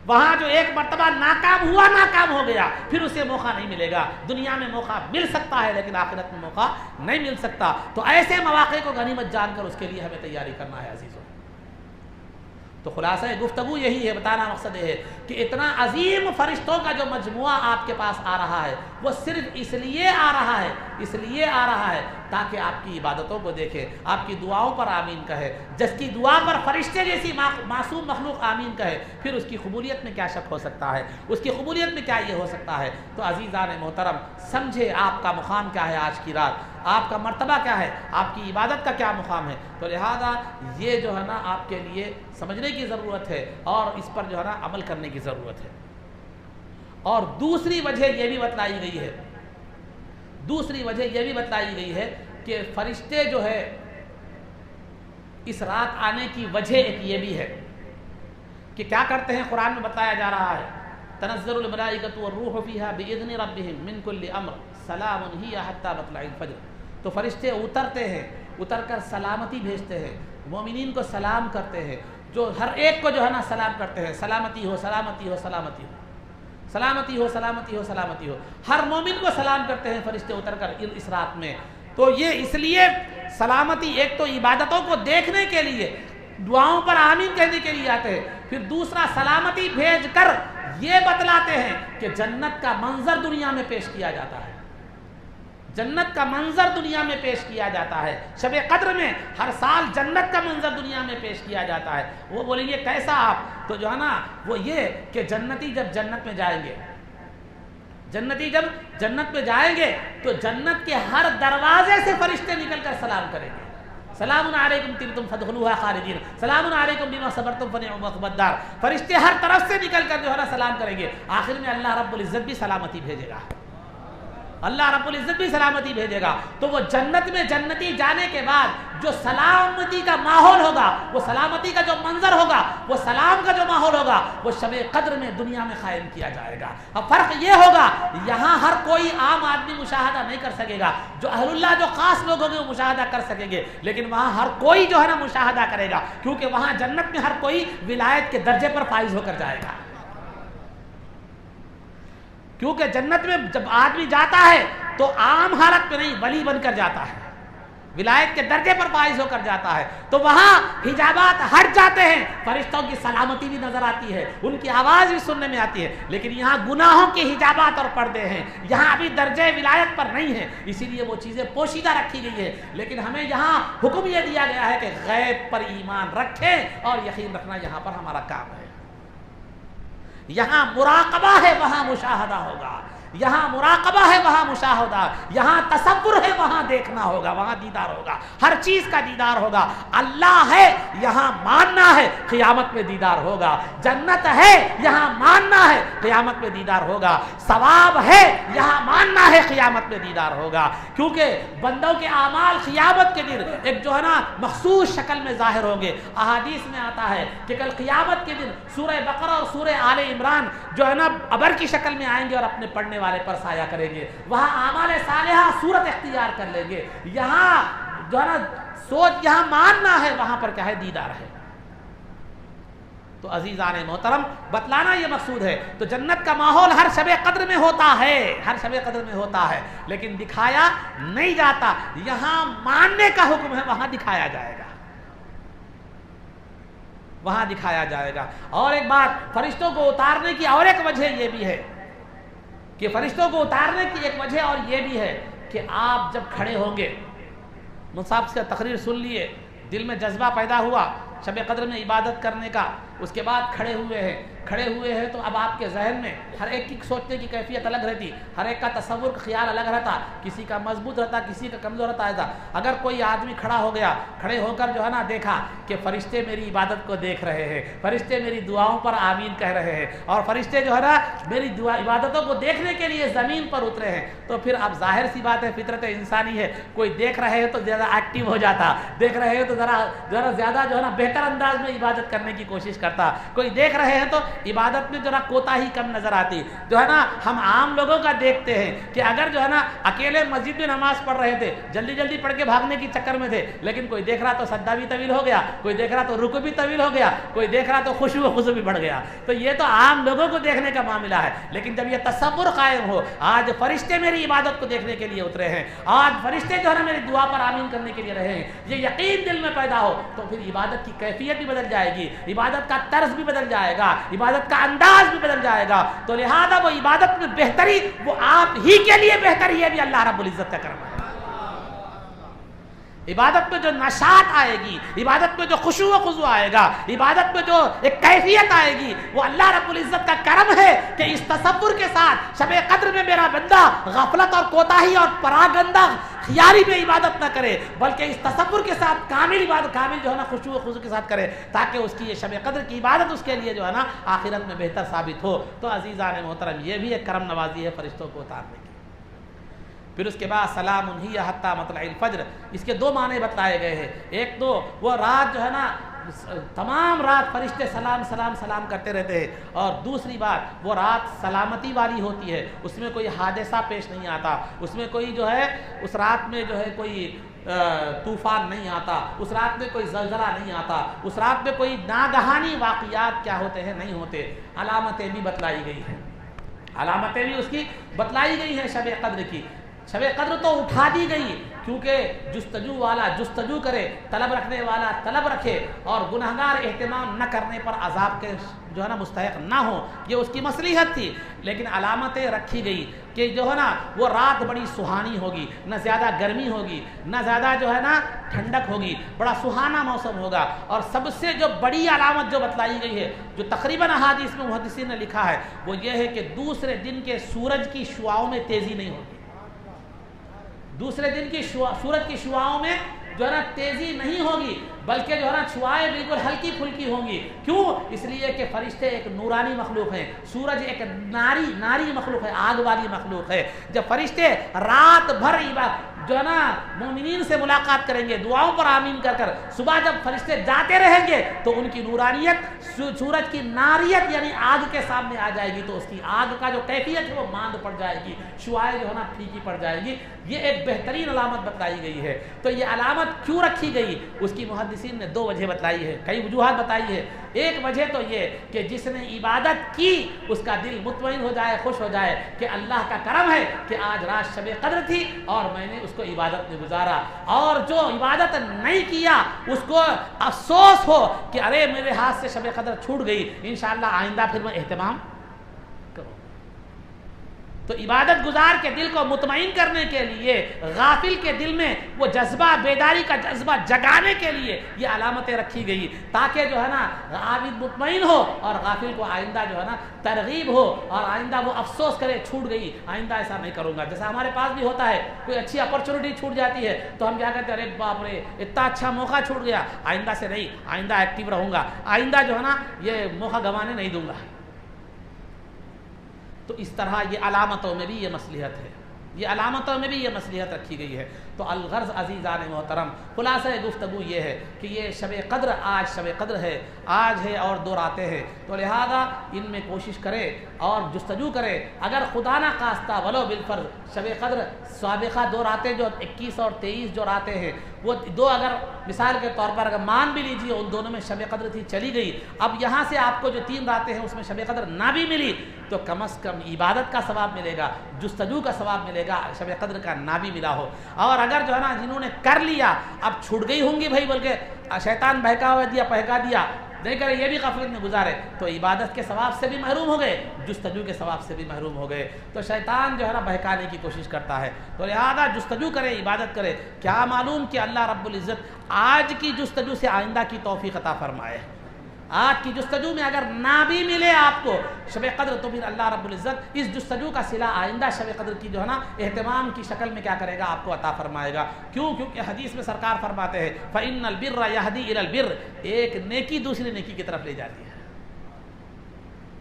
وہاں جو ایک مرتبہ ناکام ہوا، ناکام ہو گیا، پھر اسے موقع نہیں ملے گا۔ دنیا میں موقع مل سکتا ہے لیکن آخرت میں موقع نہیں مل سکتا۔ تو ایسے مواقع کو غنیمت جان کر اس کے لیے ہمیں تیاری کرنا ہے عزیزوں۔ تو خلاصہ گفتگو یہی ہے، بتانا مقصد یہ ہے کہ اتنا عظیم فرشتوں کا جو مجموعہ آپ کے پاس آ رہا ہے وہ صرف اس لیے آ رہا ہے تاکہ آپ کی عبادتوں کو دیکھے، آپ کی دعاؤں پر آمین کہے۔ جس کی دعا پر فرشتے جیسی معصوم مخلوق آمین کہے، پھر اس کی قبولیت میں کیا شک ہو سکتا ہے، اس کی قبولیت میں کیا یہ ہو سکتا ہے۔ تو عزیزان محترم، سمجھے آپ کا مقام کیا ہے آج کی رات، آپ کا مرتبہ کیا ہے، آپ کی عبادت کا کیا مقام ہے۔ تو لہذا یہ جو ہے نا آپ کے لیے سمجھنے کی ضرورت ہے اور اس پر جو ہے نا عمل کرنے کی ضرورت ہے۔ اور دوسری وجہ یہ بھی بتلائی گئی ہے کہ فرشتے جو ہے اس رات آنے کی وجہ ایک یہ بھی ہے کہ کیا کرتے ہیں، قرآن میں بتایا جا رہا ہے تنزل الملائکۃ والروح فیہا باذن ربہم من کل امر سلام ہی حتی مطلع الفجر۔ تو فرشتے اترتے ہیں، اتر کر سلامتی بھیجتے ہیں، مومنین کو سلام کرتے ہیں، جو ہر ایک کو جو ہے نا سلام کرتے ہیں، سلامتی ہو سلامتی ہو سلامتی ہو سلامتی ہو سلامتی ہو سلامتی ہو، ہر مومن کو سلام کرتے ہیں فرشتے اتر کر اس رات میں۔ تو یہ اس لیے سلامتی ایک تو عبادتوں کو دیکھنے کے لیے، دعاؤں پر آمین کہنے کے لیے آتے ہیں، پھر دوسرا سلامتی بھیج کر یہ بتلاتے ہیں کہ جنت کا منظر دنیا میں پیش کیا جاتا ہے، جنت کا منظر دنیا میں پیش کیا جاتا ہے۔ شب قدر میں ہر سال جنت کا منظر دنیا میں پیش کیا جاتا ہے۔ وہ بولیں گے کیسا آپ، تو جو ہے نا وہ یہ کہ جنتی جب جنت میں جائیں گے، جنتی جب جنت میں جائیں گے تو جنت کے ہر دروازے سے فرشتے نکل کر سلام کریں گے، سلام علیکم طبتم فادخلوها خالدین، سلام علیکم بما صبرتم فنعم عقبی الدار۔ فرشتے ہر طرف سے نکل کر جو ہے نا سلام کریں گے۔ آخر میں اللہ رب العزت بھی سلامتی بھیجے گا، اللہ رب العزت بھی سلامتی بھیجے گا. تو وہ جنت میں جنتی جانے کے بعد جو سلامتی کا ماحول ہوگا، وہ سلامتی کا جو منظر ہوگا، وہ سلام کا جو ماحول ہوگا، وہ شب قدر میں دنیا میں قائم کیا جائے گا. اب فرق یہ ہوگا، یہاں ہر کوئی عام آدمی مشاہدہ نہیں کر سکے گا. جو اہل اللہ، جو خاص لوگ ہوں گے وہ مشاہدہ کر سکیں گے، لیکن وہاں ہر کوئی جو ہے نا مشاہدہ کرے گا، کیونکہ وہاں جنت میں ہر کوئی ولایت کے درجے پر فائز ہو کر جائے گا. کیونکہ جنت میں جب آدمی جاتا ہے تو عام حالت میں نہیں، ولی بن کر جاتا ہے، ولایت کے درجے پر فائز ہو کر جاتا ہے. تو وہاں حجابات ہٹ جاتے ہیں، فرشتوں کی سلامتی بھی نظر آتی ہے، ان کی آواز بھی سننے میں آتی ہے. لیکن یہاں گناہوں کے حجابات اور پردے ہیں، یہاں ابھی درجے ولایت پر نہیں ہے، اسی لیے وہ چیزیں پوشیدہ رکھی گئی ہے. لیکن ہمیں یہاں حکم یہ دیا گیا ہے کہ غیب پر ایمان رکھیں اور یقین رکھنا یہاں پر ہمارا کام ہے. یہاں مراقبہ ہے، وہاں مشاہدہ ہوگا. یہاں مراقبہ ہے، وہاں مشاہدہ. یہاں تصور ہے، وہاں دیکھنا ہوگا، وہاں دیدار ہوگا، ہر چیز کا دیدار ہوگا. اللہ ہے، یہاں ماننا ہے، قیامت میں دیدار ہوگا. جنت ہے، یہاں ماننا ہے، قیامت میں دیدار ہوگا. ثواب ہے، یہاں ماننا ہے، قیامت میں دیدار ہوگا. کیونکہ بندوں کے اعمال قیامت کے دن ایک جو ہے نا مخصوص شکل میں ظاہر ہوں گے. احادیث میں آتا ہے کہ کل قیامت کے دن سورہ بقرہ اور سورہ آل عمران جو ہے نا ابر کی شکل میں آئیں گے اور اپنے پڑھنے والے پر سایہ کریں گے. وہاں اعمال صالحہ صورت اختیار کر لیں گے. یہاں جو ہے نا سوچ، یہاں ماننا ہے، وہاں پر کیا ہے؟ دیدار ہے. تو عزیزان محترم، بتلانا یہ مقصود ہے. تو جنت کا ماحول ہر شب قدر میں ہوتا ہے، ہر شب قدر میں ہوتا ہے، لیکن دکھایا نہیں جاتا. یہاں ماننے کا حکم ہے، وہاں دکھایا جائے گا، وہاں دکھایا جائے گا. اور ایک بات، فرشتوں کو اتارنے کی اور ایک وجہ یہ بھی ہے کہ فرشتوں کو اتارنے کی ایک وجہ اور یہ بھی ہے کہ آپ جب کھڑے ہوں گے، مصعب کا تقریر سن لیے، دل میں جذبہ پیدا ہوا شب قدر میں عبادت کرنے کا، اس کے بعد کھڑے ہوئے ہیں تو اب آپ کے ذہن میں ہر ایک کی سوچنے کی کیفیت الگ رہتی، ہر ایک کا تصور کا خیال الگ رہتا، کسی کا مضبوط رہتا، کسی کا کمزور رہتا. اگر کوئی آدمی کھڑا ہو گیا، کھڑے ہو کر جو ہے نا دیکھا کہ فرشتے میری عبادت کو دیکھ رہے ہیں، فرشتے میری دعاؤں پر آمین کہہ رہے ہیں، اور فرشتے جو ہے نا میری عبادتوں کو دیکھنے کے لیے زمین پر اترے ہیں، تو پھر اب ظاہر سی بات ہے، فطرت انسانی ہے، کوئی دیکھ رہے ہیں تو زیادہ ایکٹیو ہو جاتا، دیکھ رہے ہیں تو ذرا زیادہ جو ہے نا بہتر انداز میں عبادت کرنے کی کوشش کرتا. کوئی دیکھ رہے ہیں تو عبادت میں ذرا کوتاہی کم نظر آتی. جو ہے نا ہم عام لوگوں کا دیکھتے ہیں کہ اگر جو ہے نا اکیلے مسجد میں نماز پڑھ رہے تھے، جلدی پڑھ کے بھاگنے کی چکر میں تھے، لیکن کوئی دیکھ رہا تو سجدہ بھی طویل ہو گیا، کوئی دیکھ رہا تو رکوع بھی طویل ہو گیا، کوئی دیکھ رہا تو خشوع و خضوع بھی بڑھ گیا. تو یہ تو عام لوگوں کو دیکھنے کا معاملہ ہے. لیکن جب یہ تصور قائم ہو، آج فرشتے میری عبادت کو دیکھنے کے لیے اترے ہیں، آج فرشتے جو ہے نا میری دعا پر آمین کرنے کے لیے رہے ہیں، یہ یقین دل میں پیدا ہو، تو پھر عبادت کی کیفیت بھی بدل جائے گی، عبادت کا طرز بھی بدل جائے گا، عبادت کا انداز بھی بدل جائے گا. تو لہذا وہ عبادت میں بہتری وہ آپ ہی کے لیے بہتری ہے، بھی اللہ رب العزت کا کرم ہے. عبادت میں جو نشاط آئے گی، عبادت میں جو خشوع و خضوع آئے گا، عبادت میں جو ایک کیفیت آئے گی، وہ اللہ رب العزت کا کرم ہے کہ اس تصور کے ساتھ شب قدر میں میرا بندہ غفلت اور کوتاہی اور پراگندہ خیالی میں عبادت نہ کرے، بلکہ اس تصور کے ساتھ کامل عبادت، کامل جو ہے نا خشوع و خضوع کے ساتھ کرے، تاکہ اس کی یہ شب قدر کی عبادت اس کے لیے جو ہے نا آخرت میں بہتر ثابت ہو. تو عزیزان محترم، یہ بھی ایک کرم نوازی ہے فرشتوں کو اتارنے کی. پھر اس کے بعد سلام ہی حتی مطلع الفجر، اس کے دو معنی بتلائے گئے ہیں. ایک تو وہ رات جو ہے نا تمام رات فرشتے سلام سلام سلام کرتے رہتے ہیں، اور دوسری بات وہ رات سلامتی والی ہوتی ہے، اس میں کوئی حادثہ پیش نہیں آتا، اس میں کوئی جو ہے اس رات میں جو ہے کوئی طوفان نہیں آتا، اس رات میں کوئی زلزلہ نہیں آتا، اس رات میں کوئی ناگہانی واقعات کیا ہوتے ہیں نہیں ہوتے. علامتیں بھی بتلائی گئی ہیں، علامتیں بھی اس کی بتلائی گئی ہیں شب قدر کی. شب قدر تو اٹھا دی گئی کیونکہ جستجو والا جستجو کرے، طلب رکھنے والا طلب رکھے، اور گنہگار اہتمام نہ کرنے پر عذاب کے جو ہے نا مستحق نہ ہو، یہ اس کی مصلحت تھی. لیکن علامتیں رکھی گئی کہ جو ہے نا وہ رات بڑی سہانی ہوگی، نہ زیادہ گرمی ہوگی، نہ زیادہ جو ہے نا ٹھنڈک ہوگی، بڑا سہانا موسم ہوگا. اور سب سے جو بڑی علامت جو بتلائی گئی ہے، جو تقریباً احادیث میں محدثین نے لکھا ہے، وہ یہ ہے کہ دوسرے دن کے سورج کی شعاؤں میں تیزی نہیں ہوگی. دوسرے دن کی سورج کی شعاؤں میں جو ہے نا تیزی نہیں ہوگی، بلکہ جو ہے نا شعائیں بالکل ہلکی پھلکی ہوں گی. کیوں؟ اس لیے کہ فرشتے ایک نورانی مخلوق ہیں, سورج ایک ناری مخلوق ہے, آگ والی مخلوق ہے. جب فرشتے رات بھر جو ہے نا مومنین سے ملاقات کریں گے, دعاؤں پر آمین کر کر, صبح جب فرشتے جاتے رہیں گے تو ان کی نورانیت سورج کی ناریت یعنی آگ کے سامنے آ جائے گی, تو اس کی آگ کا جو کیفیت ہے وہ ماند پڑ جائے گی, شعائیں جو ہے نا پھیکی پڑ جائے گی. یہ ایک بہترین علامت بتلائی گئی ہے. تو یہ علامت کیوں رکھی گئی, اس کی محدثین نے دو وجہ بتلائی ہے, کئی وجوہات بتائی ہے. ایک وجہ تو یہ کہ جس نے عبادت کی اس کا دل مطمئن ہو جائے, خوش ہو جائے کہ اللہ کا کرم ہے کہ آج رات شب قدر تھی اور میں نے اس کو عبادت میں گزارا. اور جو عبادت نہیں کیا اس کو افسوس ہو کہ ارے میرے ہاتھ سے شب قدر چھوٹ گئی, انشاءاللہ آئندہ پھر میں اہتمام کروں. تو عبادت گزار کے دل کو مطمئن کرنے کے لیے, غافل کے دل میں وہ جذبہ, بیداری کا جذبہ جگانے کے لیے یہ علامتیں رکھی گئی, تاکہ جو ہے نا عابد مطمئن ہو اور غافل کو آئندہ جو ہے نا ترغیب ہو اور آئندہ وہ افسوس کرے چھوٹ گئی, آئندہ ایسا نہیں کروں گا. جیسا ہمارے پاس بھی ہوتا ہے, کوئی اچھی اپرچونٹی چھوٹ جاتی ہے تو ہم کیا کہتے ہیں, ارے باپ رے اتنا اچھا موقع چھوٹ گیا, آئندہ سے نہیں, آئندہ ایکٹیو رہوں گا, آئندہ جو ہے نا یہ موقع گنوانے نہیں دوں گا. تو اس طرح یہ علامتوں میں بھی یہ مصلحت ہے, یہ علامتوں میں بھی یہ مصلحت رکھی گئی ہے. تو الغرض عزیزان محترم, خلاصہ گفتگو یہ ہے کہ یہ شب قدر, آج شب قدر ہے, آج ہے اور 2 راتیں ہیں, تو لہذا ان میں کوشش کرے اور جستجو کرے. اگر خدا نہ خواستہ ولو بالفرض شب قدر سابقہ 2 راتیں جو 21 اور 23 جو راتیں ہیں وہ 2 اگر مثال کے طور پر اگر مان بھی لیجیے ان دونوں میں شب قدر تھی, چلی گئی, اب یہاں سے آپ کو جو 3 راتیں ہیں اس میں شب قدر نہ بھی ملی تو کم از کم عبادت کا ثواب ملے گا, جستجو کا ثواب ملے گا, شب قدر کا نہ بھی ملا ہو. اور اگر جو ہے نا جنہوں نے کر لیا اب چھوٹ گئی ہوں گی بھائی بول کے شیطان بہکا دیا نہیں کرے, یہ بھی غفلت میں گزارے, تو عبادت کے ثواب سے بھی محروم ہو گئے, جستجو کے ثواب سے بھی محروم ہو گئے. تو شیطان جو ہے نا بہکانے کی کوشش کرتا ہے, تو لہذا جستجو کرے, عبادت کرے. کیا معلوم کہ اللہ رب العزت آج کی جستجو سے آئندہ کی توفیق عطا فرمائے. آج کی جستجو میں اگر نہ بھی ملے آپ کو شب قدر تو پھر اللہ رب العزت اس جستجو کا صلہ آئندہ شب قدر کی جو ہے نا اہتمام کی شکل میں کیا کرے گا, آپ کو عطا فرمائے گا. کیوں؟ کیونکہ حدیث میں سرکار فرماتے ہیں فَإِنَّ الْبِرَّ يَهْدِي إِلَى الْبِرِّ, ایک نیکی دوسری نیکی کی طرف لے جاتی ہے,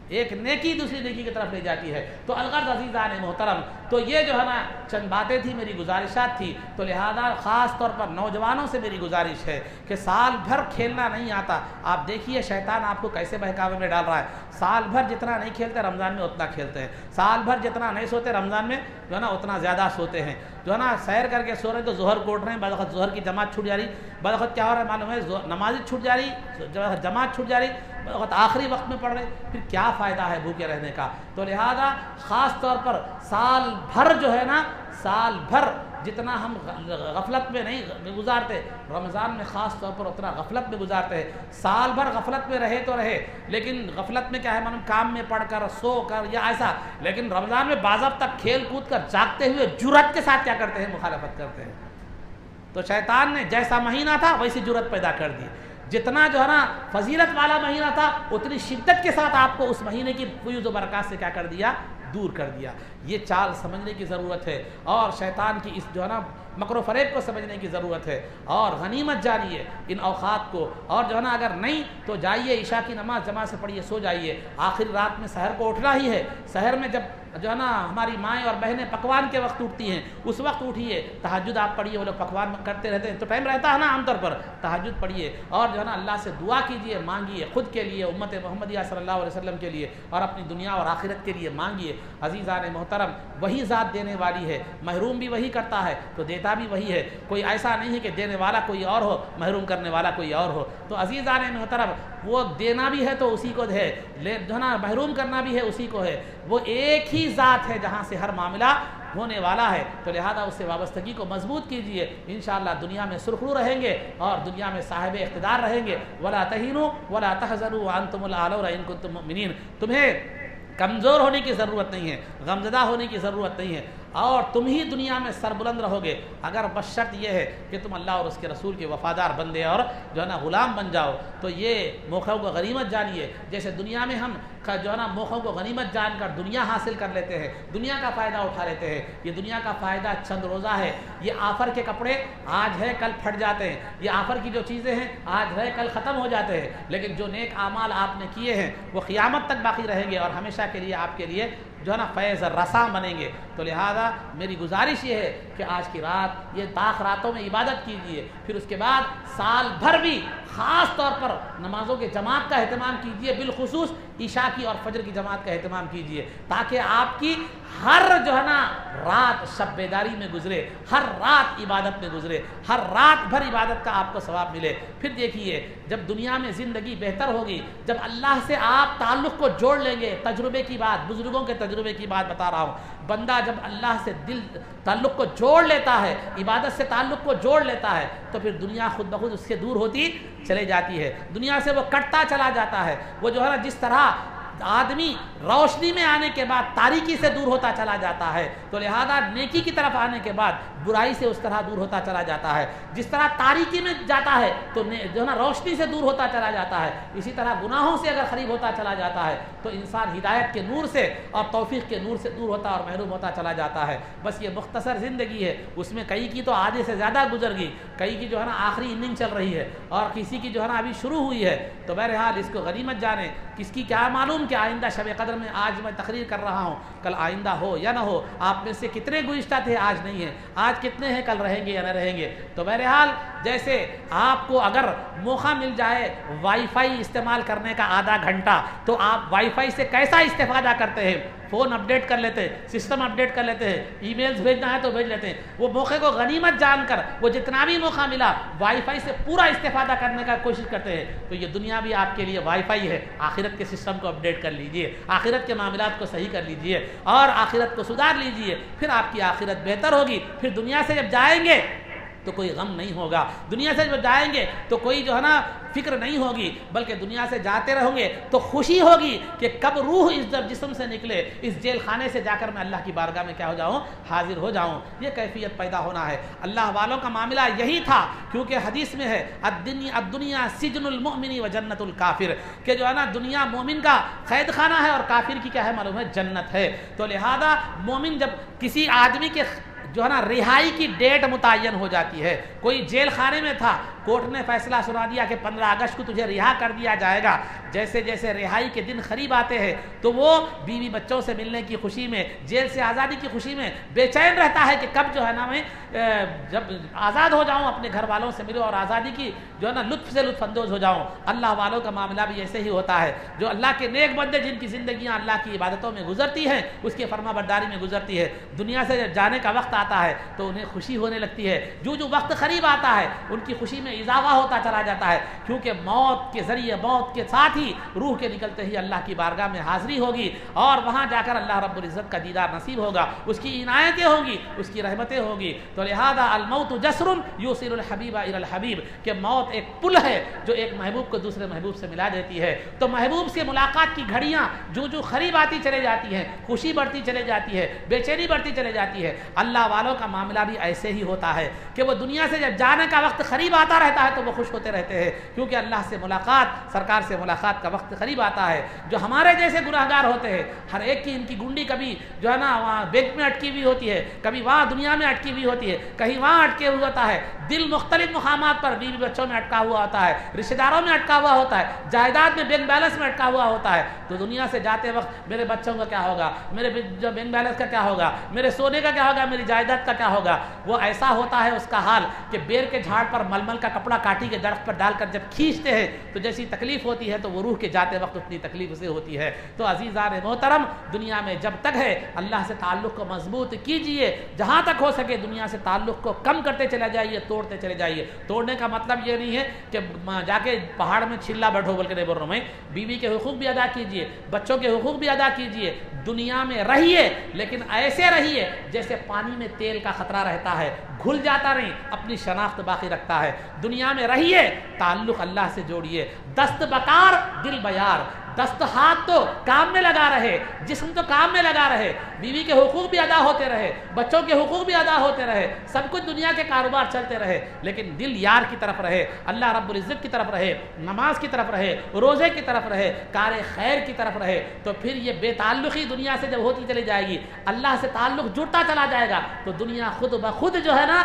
ایک نیکی دوسری نیکی کی طرف لے جاتی ہے. تو الغرض عزیزان محترم, تو یہ جو ہے نا چند باتیں تھی, میری گزارشات تھی. تو لہذا خاص طور پر نوجوانوں سے میری گزارش ہے کہ سال بھر کھیلنا نہیں آتا. آپ دیکھیے شیطان آپ کو کیسے بہکاوے میں ڈال رہا ہے. سال بھر جتنا نہیں کھیلتے رمضان میں اتنا کھیلتے ہیں, سال بھر جتنا نہیں سوتے رمضان میں جو ہے نا اتنا زیادہ سوتے ہیں. جو ہے نا سیر کر کے سو رہے تو ظہر کوٹ رہے ہیں, بعض وقت ظہر کی جماعت چھوٹ جا رہی, بعض وقت کیا ہو رہا ہے معلوم ہے, نمازی چھوٹ جا رہی, جماعت چھوٹ جا رہی, بعض وقت آخری وقت میں پڑھ رہے. پھر کیا فائدہ ہے بھوکے رہنے کا. تو لہذا خاص طور پر سال بھر جو ہے نا, سال بھر جتنا ہم غفلت میں نہیں گزارتے, رمضان میں خاص طور پر اتنا غفلت میں گزارتے ہیں. سال بھر غفلت میں رہے تو رہے, لیکن غفلت میں کیا ہے معلوم, کام میں پڑھ کر سو کر یا ایسا, لیکن رمضان میں باضابطہ کھیل کود کر جاگتے ہوئے جرأت کے ساتھ کیا کرتے ہیں, مخالفت کرتے ہیں. تو شیطان نے جیسا مہینہ تھا ویسی جرأت پیدا کر دی. جتنا جو ہے نا فضیلت والا مہینہ تھا اتنی شدت کے ساتھ آپ کو اس مہینے کی فیوز و برکات سے کیا کر دیا, دور کر دیا. یہ چال سمجھنے کی ضرورت ہے اور شیطان کی اس جو ہے نا مکر و فریب کو سمجھنے کی ضرورت ہے. اور غنیمت جانیے ان اوقات کو, اور جو ہے نا اگر نہیں تو جائیے عشاء کی نماز جماعت سے پڑھیے, سو جائیے. آخر رات میں سحر کو اٹھنا ہی ہے. سحر میں جب جو ہے نا ہماری مائیں اور بہنیں پکوان کے وقت اٹھتی ہیں اس وقت اٹھیے. تہجد آپ پڑھیے, وہ لوگ پکوان کرتے رہتے ہیں تو ٹائم رہتا ہے نا عام طور پر, تہجد پڑھیے اور جو ہے نا اللہ سے دعا کیجیے, مانگیے, خود کے لیے, امت محمدیہ صلی اللہ علیہ وسلم کے لیے اور اپنی دنیا اور آخرت کے لیے مانگیے. عزیزان محترم, وہی ذات دینے والی ہے, محروم بھی وہی کرتا ہے تو دیتا بھی وہی ہے. کوئی ایسا نہیں ہے کہ دینے والا کوئی اور ہو, محروم کرنے والا کوئی اور ہو. تو عزیزان محترم, وہ دینا بھی ہے تو اسی کو ہے, جو ہے نا محروم کرنا بھی ہے اسی کو ہے. وہ ایک ہی ذات ہے جہاں سے ہر معاملہ ہونے والا ہے. تو لہذا اس سے وابستگی کو مضبوط کیجئے, انشاءاللہ دنیا میں سرخرو رہیں گے اور دنیا میں صاحب اقتدار رہیں گے. ولا تہینوا ولا تحزنوا وانتم الاعلون ان کنتم مؤمنین. تمہیں کمزور ہونے کی ضرورت نہیں ہے, غمزدہ ہونے کی ضرورت نہیں ہے. اور تم ہی دنیا میں سربلند رہو گے اگر بس شرط یہ ہے کہ تم اللہ اور اس کے رسول کے وفادار بندے اور جو ہے نا غلام بن جاؤ. تو یہ موقعوں کو غنیمت جانیے. جیسے دنیا میں ہم جو ہے نا موقعوں کو غنیمت جان کر دنیا حاصل کر لیتے ہیں, دنیا کا فائدہ اٹھا لیتے ہیں. یہ دنیا کا فائدہ چند روزہ ہے. یہ آفر کے کپڑے آج ہے کل پھٹ جاتے ہیں, یہ آفر کی جو چیزیں ہیں آج ہے کل ختم ہو جاتے ہیں. لیکن جو نیک اعمال آپ نے کیے ہیں وہ قیامت تک باقی رہیں گے اور ہمیشہ کے لیے آپ کے لیے جو ہے نا فیض رساں بنیں گے. تو لہذا میری گزارش یہ ہے کہ آج کی رات یہ طاق راتوں میں عبادت کیجیے, پھر اس کے بعد سال بھر بھی خاص طور پر نمازوں کے جماعت کا اہتمام کیجیے, بالخصوص عشاء کی اور فجر کی جماعت کا اہتمام کیجیے, تاکہ آپ کی ہر جو ہے نا رات شب بیداری میں گزرے, ہر رات عبادت میں گزرے, ہر رات بھر عبادت کا آپ کو ثواب ملے. پھر دیکھیے جب دنیا میں زندگی بہتر ہوگی, جب اللہ سے آپ تعلق کو جوڑ لیں گے, تجربے کی بات, بزرگوں کے تجربے کی بات بتا رہا ہوں, بندہ جب اللہ سے دل تعلق کو جوڑ لیتا ہے, عبادت سے تعلق کو جوڑ لیتا ہے, تو پھر دنیا خود بخود اس سے دور ہوتی چلے جاتی ہے, دنیا سے وہ کٹتا چلا جاتا ہے. وہ جو ہے نا جس طرح آدمی روشنی میں آنے کے بعد تاریکی سے دور ہوتا چلا جاتا ہے, تو لہذا نیکی کی طرف آنے کے بعد برائی سے اس طرح دور ہوتا چلا جاتا ہے. جس طرح تاریکی میں جاتا ہے تو جو ہے نا روشنی سے دور ہوتا چلا جاتا ہے, اسی طرح گناہوں سے اگر قریب ہوتا چلا جاتا ہے تو انسان ہدایت کے نور سے اور توفیق کے نور سے دور ہوتا اور محروم ہوتا چلا جاتا ہے. بس یہ مختصر زندگی ہے, اس میں کئی کی تو آدھے سے زیادہ گزر گئی, کئی کی جو ہے نا آخری اننگ چل رہی ہے اور کسی کی جو ہے نا ابھی شروع ہوئی ہے. تو بہرحال اس کو غنیمت جانیں. کس کی کیا معلوم کہ آئندہ شب قدر میں آج میں تقریر کر رہا ہوں, کل آئندہ ہو یا نہ ہو. آپ میں سے کتنے گزشتہ تھے آج نہیں ہیں, آج کتنے ہیں کل رہیں گے یا نہ رہیں گے. تو بہرحال جیسے آپ کو اگر موقع مل جائے وائی فائی استعمال کرنے کا آدھا گھنٹہ, تو آپ وائی فائی سے کیسا استفادہ کرتے ہیں؟ فون اپڈیٹ کر لیتے ہیں, سسٹم اپڈیٹ کر لیتے ہیں, ای میلز بھیجنا ہے تو بھیج لیتے ہیں. وہ موقع کو غنیمت جان کر وہ جتنا بھی موقع ملا وائی فائی سے پورا استفادہ کرنے کا کوشش کرتے ہیں. تو یہ دنیا بھی آپ کے لیے وائی فائی ہے. آخرت کے سسٹم کو اپڈیٹ کر لیجئے, آخرت کے معاملات کو صحیح کر لیجئے اور آخرت کو سدھار لیجئے. پھر آپ کی آخرت بہتر ہوگی. پھر دنیا سے جب جائیں گے تو کوئی غم نہیں ہوگا, دنیا سے جب جائیں گے تو کوئی جو ہے نا فکر نہیں ہوگی, بلکہ دنیا سے جاتے رہوں گے تو خوشی ہوگی کہ کب روح اس جسم سے نکلے, اس جیل خانے سے جا کر میں اللہ کی بارگاہ میں کیا ہو جاؤں, حاضر ہو جاؤں. یہ کیفیت پیدا ہونا ہے. اللہ والوں کا معاملہ یہی تھا, کیونکہ حدیث میں ہے الدنیا سجن المؤمن و جنت الکافر, کہ جو ہے نا دنیا مومن کا قید خانہ ہے اور کافر کی کیا ہے معلوم ہے, جنت ہے. تو لہذا مومن جب کسی آدمی کے جو ہے نا رہائی کی ڈیٹ متعین ہو جاتی ہے, کوئی جیل خانے میں تھا, کورٹ نے فیصلہ سنا دیا کہ 15 اگست کو تجھے رہا کر دیا جائے گا. جیسے جیسے رہائی کے دن قریب آتے ہیں تو وہ بیوی بچوں سے ملنے کی خوشی میں, جیل سے آزادی کی خوشی میں بے چین رہتا ہے کہ کب جو ہے نا میں جب آزاد ہو جاؤں, اپنے گھر والوں سے ملوں اور آزادی کی جو ہے نا لطف سے لطف اندوز ہو جاؤں. اللہ والوں کا معاملہ بھی ایسے ہی ہوتا ہے. جو اللہ کے نیک بندے جن کی زندگیاں اللہ کی عبادتوں میں گزرتی ہیں, اس کی فرما برداری میں گزرتی ہے, دنیا سے جب جانے کا وقت آتا ہے تو انہیں خوشی ہونے لگتی ہے. جو وقت قریب آتا ہے ان کی خوشی میں اضافہ ہوتا چلا جاتا ہے, کیونکہ موت کے ذریعے, موت کے ساتھ ہی روح کے نکلتے ہی اللہ کی بارگاہ میں حاضری ہوگی اور وہاں جا کر اللہ رب العزت کا دیدار نصیب ہوگا, اس کی عنایتیں ہوں گی, اس کی رحمتیں ہوں گی. تو لہذا الموت جسر یوصل الحبیب الی الحبیب, کہ موت ایک پل ہے جو ایک محبوب کو دوسرے محبوب سے ملا دیتی ہے. تو محبوب سے ملاقات کی گھڑیاں جو قریب آتی چلے جاتی ہیں, خوشی بڑھتی چلے جاتی ہے, بے چینی بڑھتی چلے جاتی ہے. اللہ والوں کا معاملہ بھی ایسے ہی ہوتا ہے کہ وہ دنیا سے جب جانے کا وقت قریب آتا رہتا ہے تو وہ خوش ہوتے رہتے ہیں, کیونکہ اللہ سے ملاقات, سرکار سے ملاقات کا وقت قریب آتا ہے. جو ہمارے جیسے گناہگار ہوتے ہیں, ہر ایک کی ان کی گنڈی کبھی جو ہے نا وہاں بینک میں اٹکی ہوئی ہوتی ہے, کبھی وہاں دنیا میں اٹکی ہوئی ہوتی ہے, کہیں وہاں اٹکے ہوئے ہوتا ہے, دل مختلف مقامات پر بیوی بچوں میں اٹکا ہوا ہوتا ہے, رشتہ داروں میں اٹکا ہوا ہوتا ہے, جائیداد میں بینک بیلنس میں اٹکا ہوا ہوتا ہے. تو دنیا سے جاتے وقت میرے بچوں کا کیا ہوگا, میرے جو بینک بیلنس کا کیا ہوگا, میرے سونے کا کیا ہوگا, میری جائیداد کا کیا ہوگا. وہ ایسا ہوتا ہے اس کا حال کہ بیر کے جھاڑ پر ململ کا کپڑا کاٹی کے درخت پر ڈال کر جب کھینچتے ہیں تو جیسی تکلیف ہوتی ہے تو وہ روح کے جاتے وقت اتنی تکلیف اسے ہوتی ہے. تو عزیزان محترم, دنیا میں جب تک ہے اللہ سے تعلق کو مضبوط کیجئے, جہاں تک ہو سکے دنیا سے تعلق کو کم کرتے چلے جائیے, توڑتے چلے جائیے. توڑنے کا مطلب یہ نہیں ہے کہ جا کے پہاڑ میں چھلا بیٹھو, بلکہ نہیں بول رہا ہوں میں, بیوی کے حقوق بھی ادا کیجئے, بچوں کے حقوق بھی ادا کیجئے. دنیا میں رہیے لیکن ایسے رہیے جیسے پانی میں تیل کا خطرہ رہتا ہے, گھل جاتا نہیں, اپنی شناخت باقی رکھتا ہے. دنیا میں رہیے, تعلق اللہ سے جوڑیے, دست بکار دل بیار, دست ہاتھ تو کام میں لگا رہے، جسم تو کام میں لگا رہے، بیوی کے حقوق بھی ادا ہوتے رہے، بچوں کے حقوق بھی ادا ہوتے رہے، سب کچھ دنیا کے کاروبار چلتے رہے، لیکن دل یار کی طرف رہے، اللہ رب العزت کی طرف رہے، نماز کی طرف رہے، روزے کی طرف رہے، کار خیر کی طرف رہے، تو پھر یہ بے تعلقی دنیا سے جب ہوتی چلی جائے گی، اللہ سے تعلق جڑتا چلا جائے گا، تو دنیا خود بخود جو ہے نا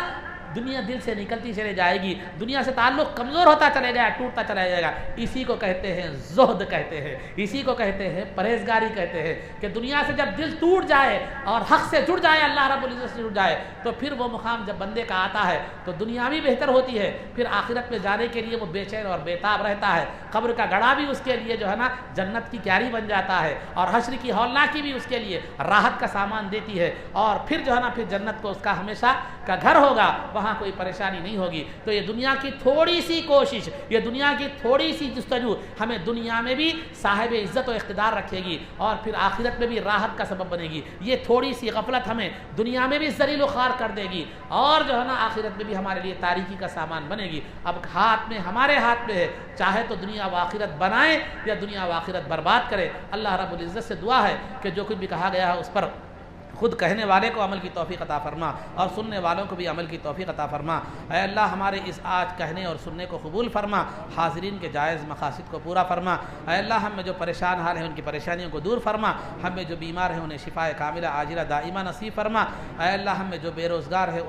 دنیا دل سے نکلتی چلی جائے گی، دنیا سے تعلق کمزور ہوتا چلے گا، ٹوٹتا چلا جائے گا۔ اسی کو کہتے ہیں زہد کہتے ہیں، اسی کو کہتے ہیں پرہیزگاری کہتے ہیں، کہ دنیا سے جب دل ٹوٹ جائے اور حق سے جڑ جائے، اللہ رب العزت سے جڑ جائے، تو پھر وہ مقام جب بندے کا آتا ہے تو دنیا بھی بہتر ہوتی ہے، پھر آخرت میں جانے کے لیے وہ بے چین اور بےتاب رہتا ہے، قبر کا گڑھا بھی اس کے لیے جو ہے نا جنت کی کیاری بن جاتا ہے، اور حشر کی ہولناکی بھی اس کے لیے راحت کا سامان دیتی ہے، اور پھر جو ہے نا پھر جنت کو اس کا ہمیشہ کا گھر ہوگا، وہاں کوئی پریشانی نہیں ہوگی۔ تو یہ دنیا کی تھوڑی سی کوشش، یہ دنیا کی تھوڑی سی جستجو ہمیں دنیا میں بھی صاحب عزت و اقتدار رکھے گی، اور پھر آخرت میں بھی راحت کا سبب بنے گی۔ یہ تھوڑی سی غفلت ہمیں دنیا میں بھی ذلیل و خوار کر دے گی، اور جو ہے نا آخرت میں بھی ہمارے لیے تاریکی کا سامان بنے گی۔ اب ہاتھ میں، ہمارے ہاتھ میں ہے، چاہے تو دنیا و آخرت بنائے یا دنیا و آخرت برباد کرے۔ اللہ رب العزت سے دعا ہے کہ جو کچھ بھی کہا گیا ہے اس پر خود کہنے والے کو عمل کی توفیق عطا فرما، اور سننے والوں کو بھی عمل کی توفیق عطا فرما۔ اے اللہ ہمارے اس آج کہنے اور سننے کو قبول فرما، حاضرین کے جائز مقاصد کو پورا فرما۔ اے اللہ ہم میں جو پریشان حال ہیں ان کی پریشانیوں کو دور فرما، ہم میں جو بیمار ہیں انہیں شفاء کاملہ عاجلہ دائمہ نصیب فرما۔ اے اللہ ہم میں جو بے روزگار ہیں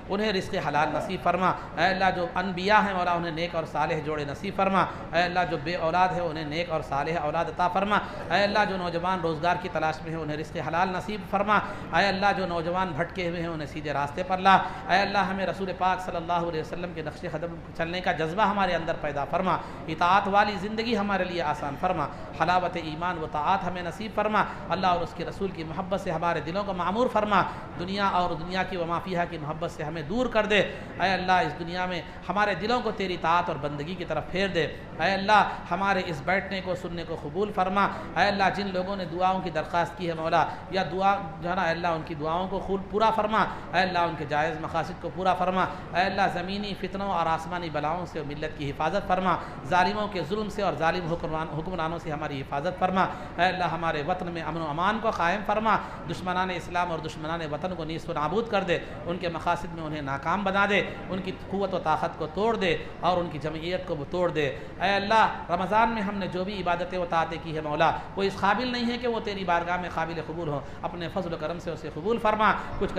انہیں رزق حلال نصیب فرما۔ اے اللہ جو انبیاء ہیں مولا انہیں نیک اور صالح جوڑے نصیب فرما۔ اے اللہ جو بے اولاد ہیں انہیں نیک اور صالح اولاد عطا فرما۔ اے اللہ جو نوجوان روزگار کی تلاش میں ہیں انہیں رزق حلال نصیب فرما۔ اے اللہ جو نوجوان بھٹکے ہوئے ہیں انہیں سیدھے راستے پر لا۔ اے اللہ ہمیں رسول پاک صلی اللہ علیہ وسلم کے نقش قدم چلنے کا جذبہ ہمارے اندر پیدا فرما، اطاعت والی زندگی ہمارے لیے آسان فرما، حلاوت ایمان و طاعت ہمیں نصیب فرما۔ اللہ اور اس کے رسول کی محبت سے ہمارے دلوں کو معمور فرما، دنیا اور دنیا کی وما فیہا کی محبت سے ہمیں دور کر دے۔ اے اللہ اس دنیا میں ہمارے دلوں کو تیری طاعت اور بندگی کی طرف پھیر دے۔ اے اللہ ہمارے اس بیٹھنے کو سننے کو قبول فرما۔ اے اللہ جن لوگوں نے دعاؤں کی درخواست کی ہے مولا، یا دعا جو ہے نا اللہ ان کی دعاؤں کو پورا فرما۔ اے اللہ ان کے جائز مقاصد کو پورا فرما۔ اے اللہ زمینی فتنوں اور آسمانی بلاؤں سے ملت کی حفاظت فرما، ظالموں کے ظلم سے اور ظالم حکمرانوں سے ہماری حفاظت فرما۔ اے اللہ ہمارے وطن میں امن و امان کو قائم فرما، دشمنان اسلام اور دشمنان وطن کو نیست و نابود کر دے، ان کے مقاصد میں انہیں ناکام بنا دے، ان کی قوت و طاقت کو توڑ دے اور ان کی جمعیت کو توڑ دے۔ اے اللہ رمضان میں ہم نے جو بھی عبادتیں و طاعتیں کی ہے مولا، وہ اس قابل نہیں ہے کہ وہ تیری بارگاہ میں قابل قبول ہو، اپنے فضل و کرم سے اسے قبول فرما۔ کچھ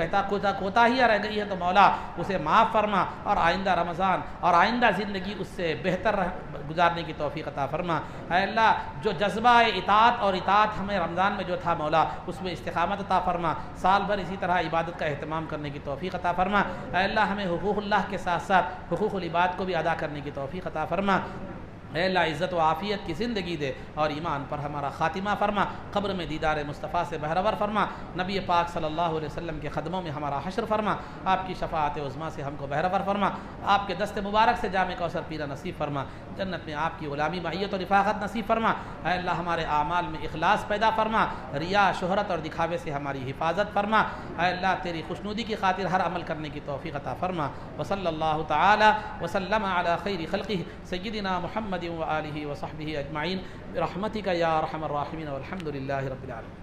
کوتاہیاں رہ گئی ہے تو مولا اسے معاف فرما، اور آئندہ رمضان اور آئندہ زندگی اس سے بہتر گزارنے کی توفیق عطا فرما۔ اے اللہ جو جذبہ اطاعت اور اطاعت ہمیں رمضان میں جو تھا مولا اس میں استقامت عطا فرما، سال بھر اسی طرح عبادت کا اہتمام کرنے کی توفیق عطا فرما۔ اے اللہ ہمیں حقوق اللہ کے ساتھ ساتھ حقوق العباد کو بھی ادا کرنے کی توفیق عطا فرما۔ اے اللہ عزت و عافیت کی زندگی دے اور ایمان پر ہمارا خاتمہ فرما، قبر میں دیدار مصطفیٰ سے بہرور فرما، نبی پاک صلی اللہ علیہ وسلم کے قدموں میں ہمارا حشر فرما، آپ کی شفاعت عظمیٰ سے ہم کو بہرور فرما، آپ کے دست مبارک سے جام کوثر پینا نصیب فرما، جنت میں آپ کی غلامی معیت و رفاقت نصیب فرما۔ اے اللہ ہمارے اعمال میں اخلاص پیدا فرما، ریا شہرت اور دکھاوے سے ہماری حفاظت فرما۔ اے اللہ تیری خوشنودی کی خاطر ہر عمل کرنے کی توفیق عطا فرما۔ وصلی اللہ تعالی وسلم علی خیر خلقہ سیدنا محمد وآلہ وصحبہ اجمعین برحمتک یا ارحم الراحمین والحمد للہ رب العالمین۔